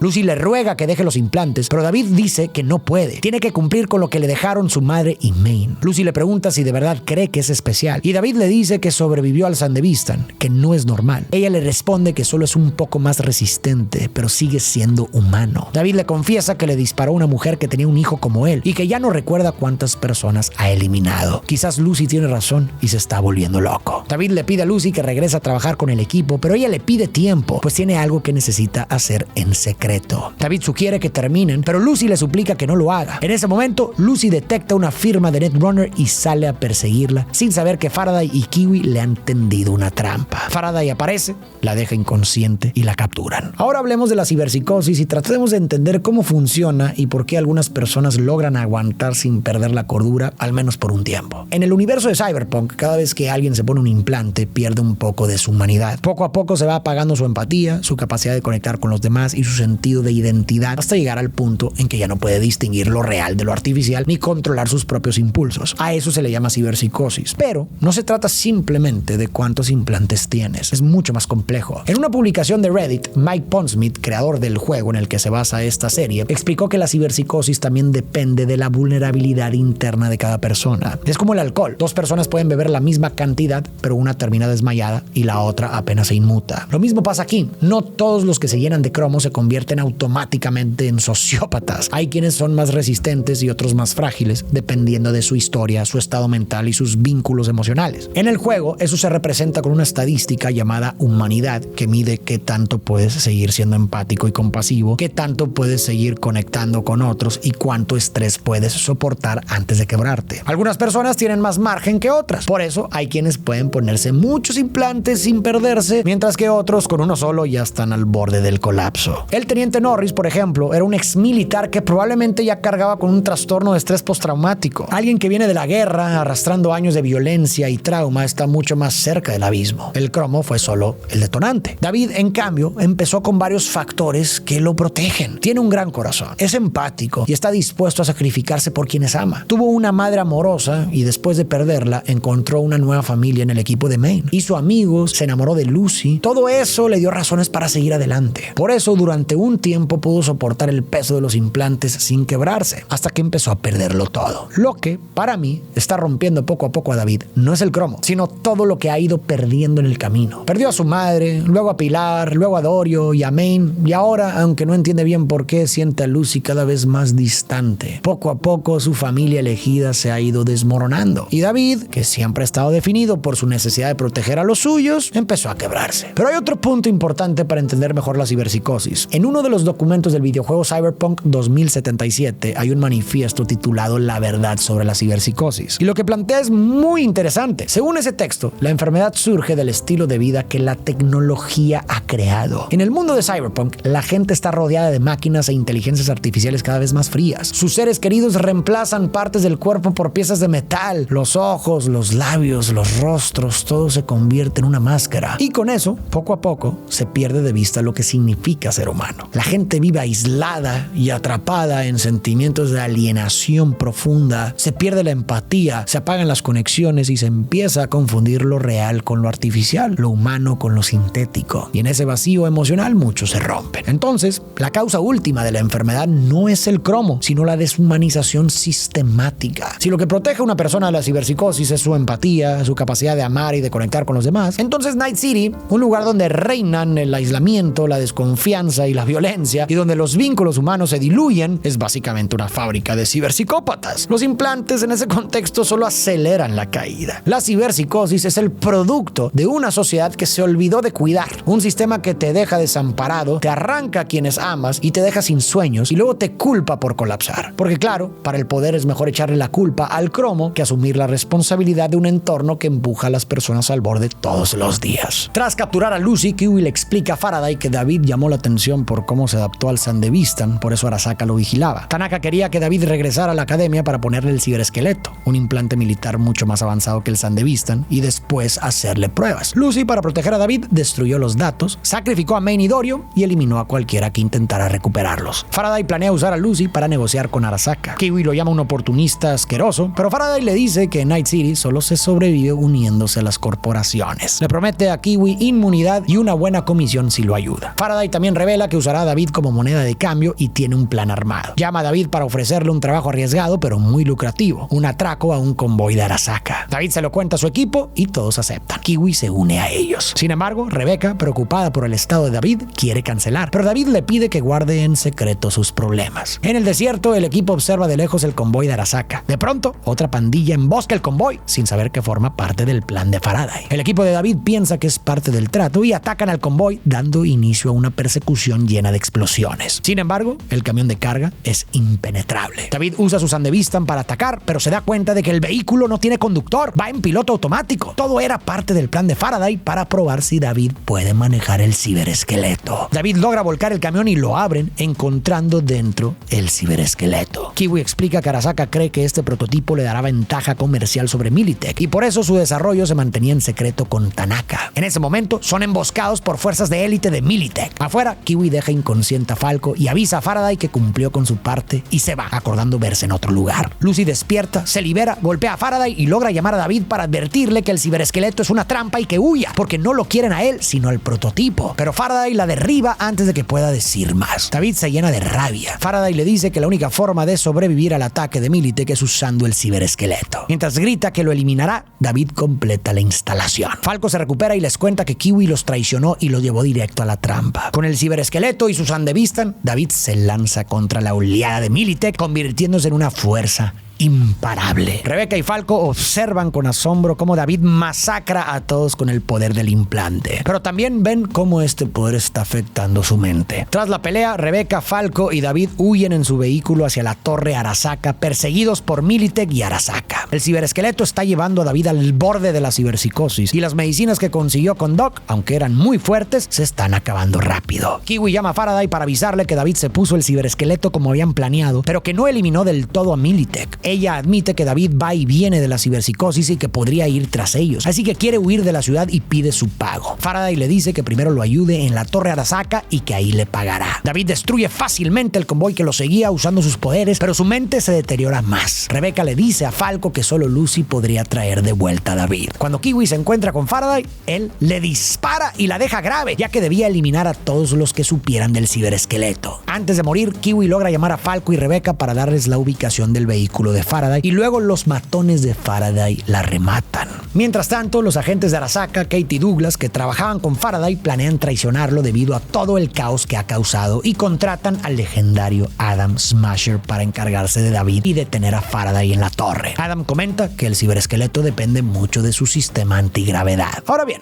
Lucy le ruega que deje los implantes, pero David dice que no puede. Tiene que cumplir con lo que le dejaron su madre y Maine. Lucy le pregunta si de verdad cree que es especial y David le dice que sobrevivió al Sandevistan, que no es normal. Ella le responde que solo es un poco más resistente, pero sigue siendo humano. David le confiesa que le disparó a una mujer que tenía un hijo como él y que ya no recuerda cuántas personas ha eliminado. Quizás Lucy tiene razón y se está volviendo loco. David le pide a Lucy que regrese a trabajar con el equipo, pero ella le pide tiempo, pues tiene algo que necesita hacer en secreto. David sugiere que terminen, pero Lucy le suplica que no lo haga. En ese momento, Lucy detecta una firma de Netrunner y sale a perseguirla, sin saber que Faraday y Kiwi le han tendido una trampa. Faraday aparece, la deja inconsciente y la capturan. Ahora hablemos de la ciberpsicosis y tratemos de entender cómo funciona y por qué algunas personas logran aguantar sin perder la cordura, al menos por un tiempo. En el universo de Cyberpunk, cada vez que alguien se pone un implante, pierde un poco de su humanidad. Poco a poco se va apagando su empatía, su capacidad de conectar con los demás y su sentido de identidad, hasta llegar al punto en que ya no puede distinguir lo real de lo artificial ni controlar sus propios impulsos. A eso se le llama ciberpsicosis. Pero no se trata simplemente de cuántos implantes tienes, es mucho más complejo. En una publicación de Reddit, Mike Pondsmith, creador del juego en el que se basa esta serie, explicó que la ciberpsicosis también depende de la vulnerabilidad interna de cada persona. Es como el alcohol. Dos personas pueden beber la misma cantidad, pero una termina desmayada y la otra apenas se inmuta. Lo mismo pasa aquí. No todos los que se llenan de cromo se convierten automáticamente en sociópatas. Hay quienes son más resistentes y otros más frágiles, dependiendo de su historia, su estado mental y sus vínculos emocionales. En el juego, eso se representa con una estadística llamada humanidad, que mide qué tanto puedes seguir siendo empático y compasivo, qué tanto puedes seguir conectando con otros y cuánto estrés puedes soportar antes de quebrarte. Algunas personas tienen más margen que otras. Por eso hay quienes pueden ponerse muchos implantes sin perderse, mientras que otros con uno solo ya están al borde del colapso. El teniente Norris, por ejemplo, era un ex militar que probablemente ya cargaba con un trastorno de estrés postraumático. Alguien que viene de la guerra arrastrando años de violencia y trauma está mucho más cerca del abismo. El cromo fue solo el detonante. David, en cambio, empezó con varios factores que lo protegen. Tiene un gran corazón, es empático y está dispuesto a sacrificarse por quienes ama. Tuvo una madre amorosa y después de perderla encontró una nueva familia en el equipo de Maine. Hizo amigos, se enamoró de Lucy. Todo eso le dio razones para seguir adelante. Por eso durante un tiempo pudo soportar el peso de los implantes sin quebrarse, hasta que empezó a perderlo todo. Lo que, para mí, está rompiendo poco a poco a David no es el cromo, sino todo lo que ha ido perdiendo en el camino. Perdió a su madre, luego a Pilar, luego a Dorio y a Maine, y ahora, aunque no entiende bien por qué, siente a Lucy cada vez más distante. Poco a poco su familia elegida se ha ido desmoronando. Y David, que siempre ha estado definido por su necesidad de proteger a los suyos, empezó a quebrarse. Pero hay otro punto importante para entender mejor la ciberpsicosis. En uno de los documentos documentos del videojuego Cyberpunk 2077 hay un manifiesto titulado La verdad sobre la ciberpsicosis. Y lo que plantea es muy interesante. Según ese texto, la enfermedad surge del estilo de vida que la tecnología ha creado. En el mundo de Cyberpunk, la gente está rodeada de máquinas e inteligencias artificiales cada vez más frías. Sus seres queridos reemplazan partes del cuerpo por piezas de metal. Los ojos, los labios, los rostros, todo se convierte en una máscara. Y con eso, poco a poco, se pierde de vista lo que significa ser humano. La gente vive aislada y atrapada en sentimientos de alienación profunda. Se pierde la empatía, se apagan las conexiones y se empieza a confundir lo real con lo artificial, lo humano con lo sintético. Y en ese vacío emocional muchos se rompen. Entonces, la causa última de la enfermedad no es el cromo, sino la deshumanización sistemática. Si lo que protege a una persona de la ciberpsicosis es su empatía, su capacidad de amar y de conectar con los demás, entonces Night City, un lugar donde reinan el aislamiento, la desconfianza y la violencia, y donde los vínculos humanos se diluyen, es básicamente una fábrica de ciberpsicópatas. Los implantes en ese contexto solo aceleran la caída. La ciberpsicosis es el producto de una sociedad que se olvidó de cuidar, un sistema que te deja desamparado, te arranca a quienes amas y te deja sin sueños y luego te culpa por colapsar. Porque claro, para el poder es mejor echarle la culpa al cromo que asumir la responsabilidad de un entorno que empuja a las personas al borde todos los días. Tras capturar a Lucy, Kiwi le explica a Faraday que David llamó la atención por cómo se adaptó al Sandevistan, por eso Arasaka lo vigilaba. Tanaka quería que David regresara a la academia para ponerle el ciberesqueleto, un implante militar mucho más avanzado que el Sandevistan, y después hacerle pruebas. Lucy, para proteger a David, destruyó los datos, sacrificó a Main y Dorio y eliminó a cualquiera que intentara recuperarlos. Faraday planea usar a Lucy para negociar con Arasaka. Kiwi lo llama un oportunista asqueroso, pero Faraday le dice que en Night City solo se sobrevive uniéndose a las corporaciones. Le promete a Kiwi inmunidad y una buena comisión si lo ayuda. Faraday también revela que usará a David como moneda de cambio y tiene un plan armado. Llama a David para ofrecerle un trabajo arriesgado pero muy lucrativo, un atraco a un convoy de Arasaka. David se lo cuenta a su equipo y todos aceptan. Kiwi se une a ellos. Sin embargo, Rebecca, preocupada por el estado de David, quiere cancelar, pero David le pide que guarde en secreto sus problemas. En el desierto, el equipo observa de lejos el convoy de Arasaka. De pronto, otra pandilla embosca el convoy sin saber que forma parte del plan de Faraday. El equipo de David piensa que es parte del trato y atacan al convoy, dando inicio a una persecución llena de explosiones. Sin embargo, el camión de carga es impenetrable. David usa su Sandevistan para atacar, pero se da cuenta de que el vehículo no tiene conductor, va en piloto automático. Todo era parte del plan de Faraday para probar si David puede manejar el ciberesqueleto. David logra volcar el camión y lo abren, encontrando dentro el ciberesqueleto. Kiwi explica que Arasaka cree que este prototipo le dará ventaja comercial sobre Militech y por eso su desarrollo se mantenía en secreto con Tanaka. En ese momento son emboscados por fuerzas de élite de Militech. Afuera, Kiwi deja inconsciente a Falco y avisa a Faraday que cumplió con su parte y se va, acordando verse en otro lugar. Lucy despierta, se libera, golpea a Faraday y logra llamar a David para advertirle que el ciberesqueleto es una trampa y que huya, porque no lo quieren a él, sino al prototipo. Pero Faraday la derriba antes de que pueda decir más. David se llena de rabia. Faraday le dice que la única forma de sobrevivir al ataque de Militech es usando el ciberesqueleto. Mientras grita que lo eliminará, David completa la instalación. Falco se recupera y les cuenta que Kiwi los traicionó y los llevó directo a la trampa. Con el ciberesqueleto y su Sandevistan, David se lanza contra la oleada de Militech, convirtiéndose en una fuerza imparable. Rebecca y Falco observan con asombro cómo David masacra a todos con el poder del implante. Pero también ven cómo este poder está afectando su mente. Tras la pelea, Rebecca, Falco y David huyen en su vehículo hacia la torre Arasaka, perseguidos por Militech y Arasaka. El ciberesqueleto está llevando a David al borde de la ciberpsicosis y las medicinas que consiguió con Doc, aunque eran muy fuertes, se están acabando rápido. Kiwi llama a Faraday para avisarle que David se puso el ciberesqueleto como habían planeado, pero que no eliminó del todo a Militech. Ella admite que David va y viene de la ciberpsicosis y que podría ir tras ellos, así que quiere huir de la ciudad y pide su pago. Faraday le dice que primero lo ayude en la torre Arasaka y que ahí le pagará. David destruye fácilmente el convoy que lo seguía usando sus poderes, pero su mente se deteriora más. Rebecca le dice a Falco que solo Lucy podría traer de vuelta a David. Cuando Kiwi se encuentra con Faraday, él le dispara y la deja grave, ya que debía eliminar a todos los que supieran del ciberesqueleto. Antes de morir, Kiwi logra llamar a Falco y Rebecca para darles la ubicación del vehículo de Faraday y luego los matones de Faraday la rematan. Mientras tanto, los agentes de Arasaka, Kate y Douglas, que trabajaban con Faraday, planean traicionarlo debido a todo el caos que ha causado y contratan al legendario Adam Smasher para encargarse de David y detener a Faraday en la torre. Adam comenta que el ciberesqueleto depende mucho de su sistema antigravedad. Ahora bien,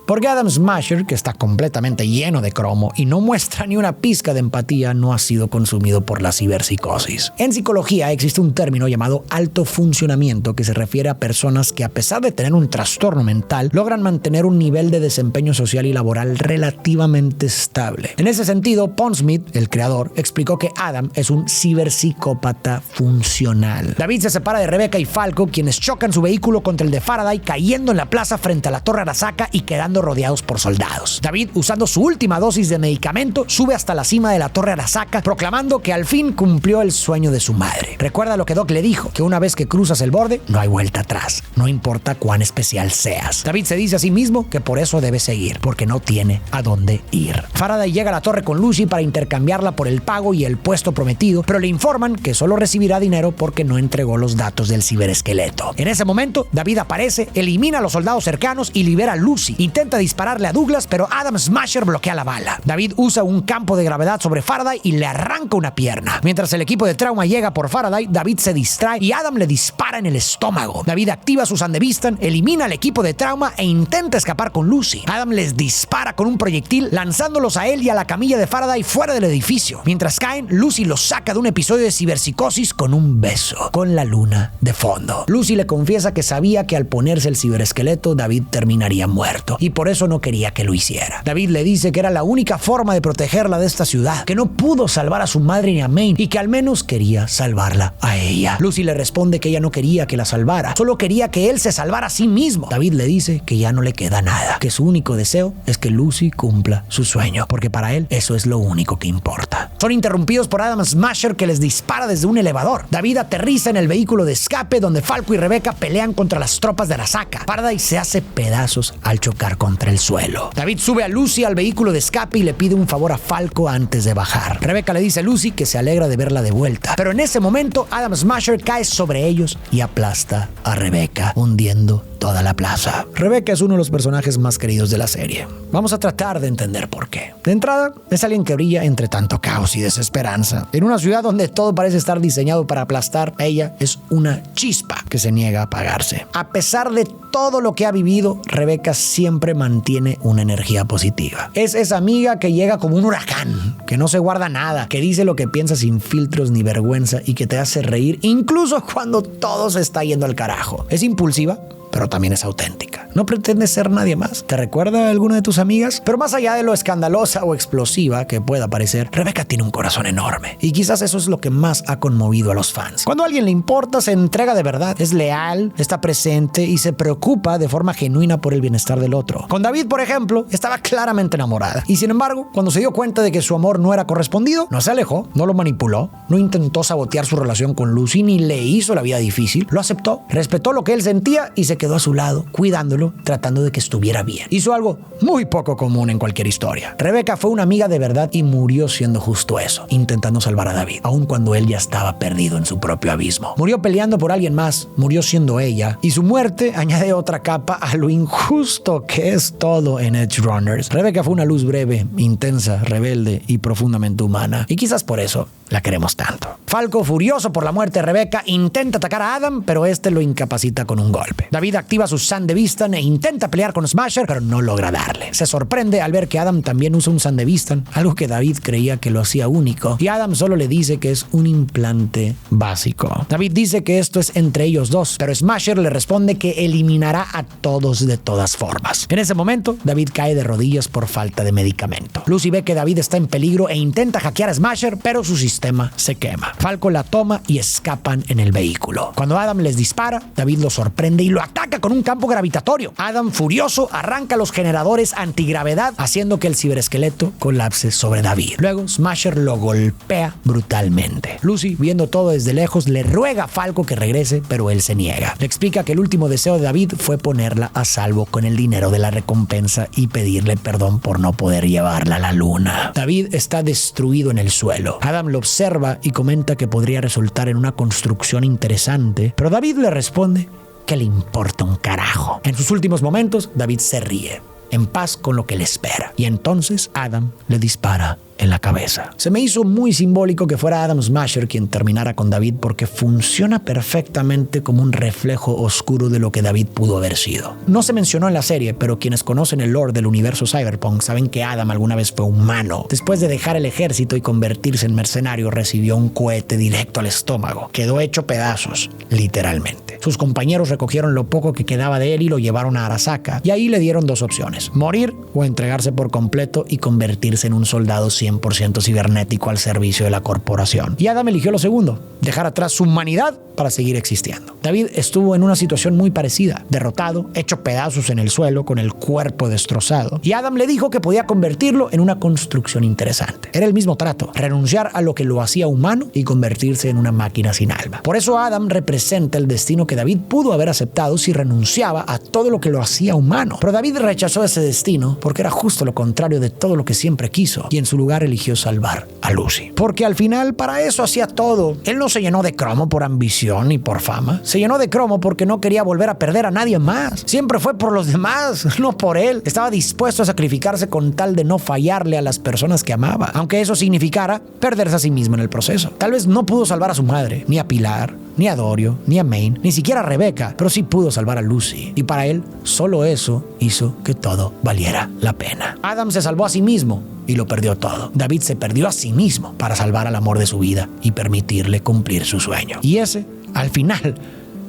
Porque Adam Smasher, que está completamente lleno de cromo y no muestra ni una pizca de empatía, no ha sido consumido por la ciberpsicosis. En psicología existe un término llamado alto funcionamiento que se refiere a personas que, a pesar de tener un trastorno mental, logran mantener un nivel de desempeño social y laboral relativamente estable. En ese sentido, Pondsmith, el creador, explicó que Adam es un ciberpsicópata funcional. David se separa de Rebecca y Falco, quienes chocan su vehículo contra el de Faraday, cayendo en la plaza frente a la Torre Arasaka y quedando rodeados por soldados. David, usando su última dosis de medicamento, sube hasta la cima de la Torre Arasaka, proclamando que al fin cumplió el sueño de su madre. Recuerda lo que Doc le dijo, que una vez que cruzas el borde, no hay vuelta atrás, no importa cuán especial seas. David se dice a sí mismo que por eso debe seguir, porque no tiene a dónde ir. Faraday llega a la torre con Lucy para intercambiarla por el pago y el puesto prometido, pero le informan que solo recibirá dinero porque no entregó los datos del ciberesqueleto. En ese momento, David aparece, elimina a los soldados cercanos y libera a Lucy. Intenta dispararle a Douglas, pero Adam Smasher bloquea la bala. David usa un campo de gravedad sobre Faraday y le arranca una pierna. Mientras el equipo de trauma llega por Faraday, David se distrae y Adam le dispara en el estómago. David activa su Sandevistan, elimina al equipo de trauma e intenta escapar con Lucy. Adam les dispara con un proyectil, lanzándolos a él y a la camilla de Faraday fuera del edificio. Mientras caen, Lucy los saca de un episodio de ciberpsicosis con un beso, con la luna de fondo. Lucy le confiesa que sabía que al ponerse el ciberesqueleto, David terminaría muerto y por eso no quería que lo hiciera. David le dice que era la única forma de protegerla de esta ciudad, que no pudo salvar a su madre ni a Maine y que al menos quería salvarla a ella. Lucy le responde que ella no quería que la salvara, solo quería que él se salvara a sí mismo. David le dice que ya no le queda nada, que su único deseo es que Lucy cumpla su sueño, porque para él eso es lo único que importa. Son interrumpidos por Adam Smasher, que les dispara desde un elevador. David aterriza en el vehículo de escape donde Falco y Rebecca pelean contra las tropas de Arasaka. Faraday se hace pedazos al chocar contra el suelo. David sube a Lucy al vehículo de escape y le pide un favor a Falco antes de bajar. Rebecca le dice a Lucy que se alegra de verla de vuelta, pero en ese momento Adam Smasher cae sobre ellos y aplasta a Rebecca, hundiendo toda la plaza. Rebecca es uno de los personajes más queridos de la serie. Vamos a tratar de entender por qué. De entrada, es alguien que brilla entre tanto caos y desesperanza. En una ciudad donde todo parece estar diseñado para aplastar, ella es una chispa que se niega a apagarse. A pesar de todo lo que ha vivido, Rebecca siempre mantiene una energía positiva. Es esa amiga que llega como un huracán, que no se guarda nada, que dice lo que piensa sin filtros ni vergüenza y que te hace reír incluso cuando todo se está yendo al carajo. Es impulsiva, pero también es auténtica. No pretende ser nadie más. ¿Te recuerda a alguna de tus amigas? Pero más allá de lo escandalosa o explosiva que pueda parecer, Rebecca tiene un corazón enorme. Y quizás eso es lo que más ha conmovido a los fans. Cuando a alguien le importa, se entrega de verdad. Es leal, está presente y se preocupa de forma genuina por el bienestar del otro. Con David, por ejemplo, estaba claramente enamorada. Y sin embargo, cuando se dio cuenta de que su amor no era correspondido, no se alejó, no lo manipuló, no intentó sabotear su relación con Lucy ni le hizo la vida difícil. Lo aceptó, respetó lo que él sentía y se quedó a su lado, cuidándolo, tratando de que estuviera bien. Hizo algo muy poco común en cualquier historia. Rebecca fue una amiga de verdad y murió siendo justo eso, intentando salvar a David, aun cuando él ya estaba perdido en su propio abismo. Murió peleando por alguien más, murió siendo ella, y su muerte añade otra capa a lo injusto que es todo en Edge Runners. Rebecca fue una luz breve, intensa, rebelde y profundamente humana, y quizás por eso la queremos tanto. Falco, furioso por la muerte de Rebecca, intenta atacar a Adam, pero este lo incapacita con un golpe. David activa su Sandevistan e intenta pelear con Smasher, pero no logra darle. Se sorprende al ver que Adam también usa un Sandevistan, algo que David creía que lo hacía único, y Adam solo le dice que es un implante básico. David dice que esto es entre ellos dos, pero Smasher le responde que eliminará a todos de todas formas. En ese momento, David cae de rodillas por falta de medicamento. Lucy ve que David está en peligro e intenta hackear a Smasher, pero su sistema se quema. Falco la toma y escapan en el vehículo. Cuando Adam les dispara, David lo sorprende y lo ataca con un campo gravitatorio. Adam, furioso, arranca los generadores antigravedad, haciendo que el ciberesqueleto colapse sobre David. Luego, Smasher lo golpea brutalmente. Lucy, viendo todo desde lejos, le ruega a Falco que regrese, pero él se niega. Le explica que el último deseo de David fue ponerla a salvo con el dinero de la recompensa y pedirle perdón por no poder llevarla a la luna. David está destruido en el suelo. Adam lo observa y comenta que podría resultar en una construcción interesante, pero David le responde que le importa un carajo. En sus últimos momentos, David se ríe. en paz con lo que le espera. Y entonces Adam le dispara en la cabeza. Se me hizo muy simbólico que fuera Adam Smasher quien terminara con David, porque funciona perfectamente como un reflejo oscuro de lo que David pudo haber sido. No se mencionó en la serie, pero quienes conocen el lore del universo cyberpunk saben que Adam alguna vez fue humano. Después de dejar el ejército y convertirse en mercenario, recibió un cohete directo al estómago. Quedó hecho pedazos, literalmente. Sus compañeros recogieron lo poco que quedaba de él y lo llevaron a Arasaka, y ahí le dieron dos opciones: morir o entregarse por completo y convertirse en un soldado 100% cibernético al servicio de la corporación. Y Adam eligió lo segundo, dejar atrás su humanidad para seguir existiendo. David estuvo en una situación muy parecida, derrotado, hecho pedazos en el suelo, con el cuerpo destrozado. Y Adam le dijo que podía convertirlo en una construcción interesante. Era el mismo trato, renunciar a lo que lo hacía humano y convertirse en una máquina sin alma. Por eso Adam representa el destino que David pudo haber aceptado si renunciaba a todo lo que lo hacía humano. Pero David rechazó ese destino porque era justo lo contrario de todo lo que siempre quiso, y en su lugar eligió salvar a Lucy. Porque al final para eso hacía todo. Él no se llenó de cromo por ambición ni por fama. Se llenó de cromo porque no quería volver a perder a nadie más. Siempre fue por los demás, no por él. Estaba dispuesto a sacrificarse con tal de no fallarle a las personas que amaba, aunque eso significara perderse a sí mismo en el proceso. Tal vez no pudo salvar a su madre, ni a Pilar, ni a Dorio, ni a Maine, ni siquiera a Rebecca, pero sí pudo salvar a Lucy. Y para él, solo eso hizo que todo valiera la pena. Adam se salvó a sí mismo y lo perdió todo. David se perdió a sí mismo para salvar al amor de su vida y permitirle cumplir su sueño. Y ese, al final,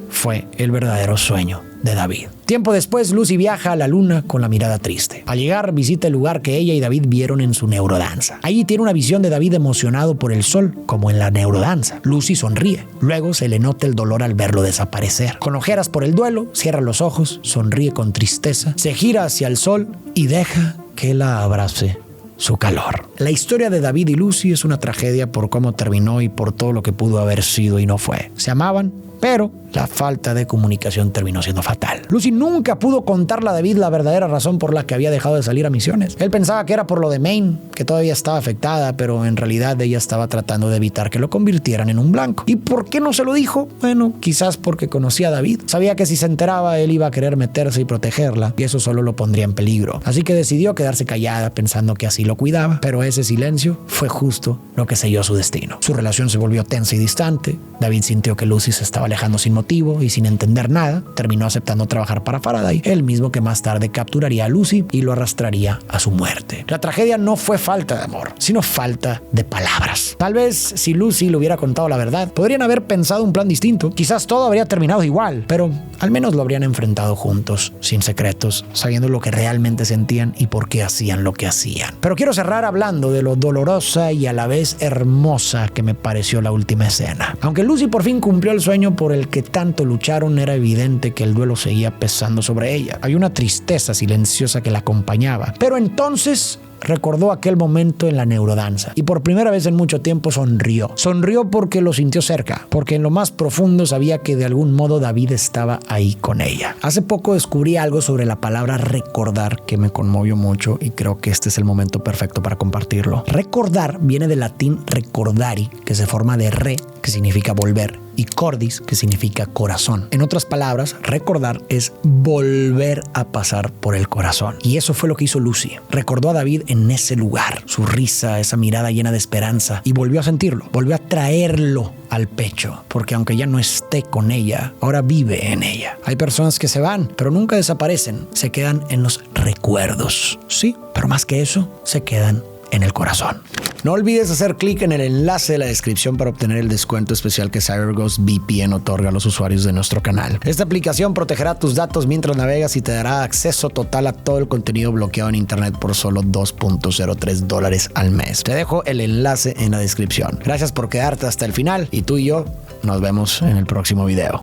fue el verdadero sueño de David. Tiempo después, Lucy viaja a la luna con la mirada triste. Al llegar, visita el lugar que ella y David vieron en su neurodanza. Allí tiene una visión de David emocionado por el sol, como en la neurodanza. Lucy sonríe. Luego se le nota el dolor al verlo desaparecer. Con ojeras por el duelo, cierra los ojos, sonríe con tristeza, se gira hacia el sol y deja que la abrace su calor. La historia de David y Lucy es una tragedia por cómo terminó y por todo lo que pudo haber sido y no fue. Se amaban, pero la falta de comunicación terminó siendo fatal. Lucy nunca pudo contarle a David la verdadera razón por la que había dejado de salir a misiones. Él pensaba que era por lo de Maine, que todavía estaba afectada, pero en realidad ella estaba tratando de evitar que lo convirtieran en un blanco. ¿Y por qué no se lo dijo? Bueno, quizás porque conocía a David. Sabía que si se enteraba, él iba a querer meterse y protegerla, y eso solo lo pondría en peligro. Así que decidió quedarse callada, pensando que así lo cuidaba, pero ese silencio fue justo lo que selló su destino. Su relación se volvió tensa y distante. David sintió que Lucy se estaba alejando sin motivo y sin entender nada. Terminó aceptando trabajar para Faraday, el mismo que más tarde capturaría a Lucy y lo arrastraría a su muerte. La tragedia no fue falta de amor, sino falta de palabras. Tal vez si Lucy le hubiera contado la verdad, podrían haber pensado un plan distinto. Quizás todo habría terminado igual, pero al menos lo habrían enfrentado juntos, sin secretos, sabiendo lo que realmente sentían y por qué hacían lo que hacían. Pero quiero cerrar hablando de lo dolorosa y a la vez hermosa que me pareció la última escena. Aunque Lucy por fin cumplió el sueño por el que tanto lucharon, era evidente que el duelo seguía pesando sobre ella. Hay una tristeza silenciosa que la acompañaba. Pero entonces recordó aquel momento en la neurodanza y por primera vez en mucho tiempo sonrió. Sonrió porque lo sintió cerca, porque en lo más profundo sabía que de algún modo David estaba ahí con ella. Hace poco descubrí algo sobre la palabra recordar que me conmovió mucho y creo que este es el momento perfecto para compartirlo. Recordar viene del latín recordari, que se forma de re, que significa volver, y cordis, que significa corazón. En otras palabras, recordar es volver a pasar por el corazón. Y eso fue lo que hizo Lucy. Recordó a David en ese lugar, su risa, esa mirada llena de esperanza, y volvió a sentirlo, volvió a traerlo al pecho, porque aunque ya no esté con ella, ahora vive en ella. Hay personas que se van, pero nunca desaparecen, se quedan en los recuerdos. Sí, pero más que eso, se quedan en el corazón. No olvides hacer clic en el enlace de la descripción para obtener el descuento especial que CyberGhost VPN otorga a los usuarios de nuestro canal. Esta aplicación protegerá tus datos mientras navegas y te dará acceso total a todo el contenido bloqueado en internet por solo $2.03 al mes. Te dejo el enlace en la descripción. Gracias por quedarte hasta el final y tú y yo nos vemos en el próximo video.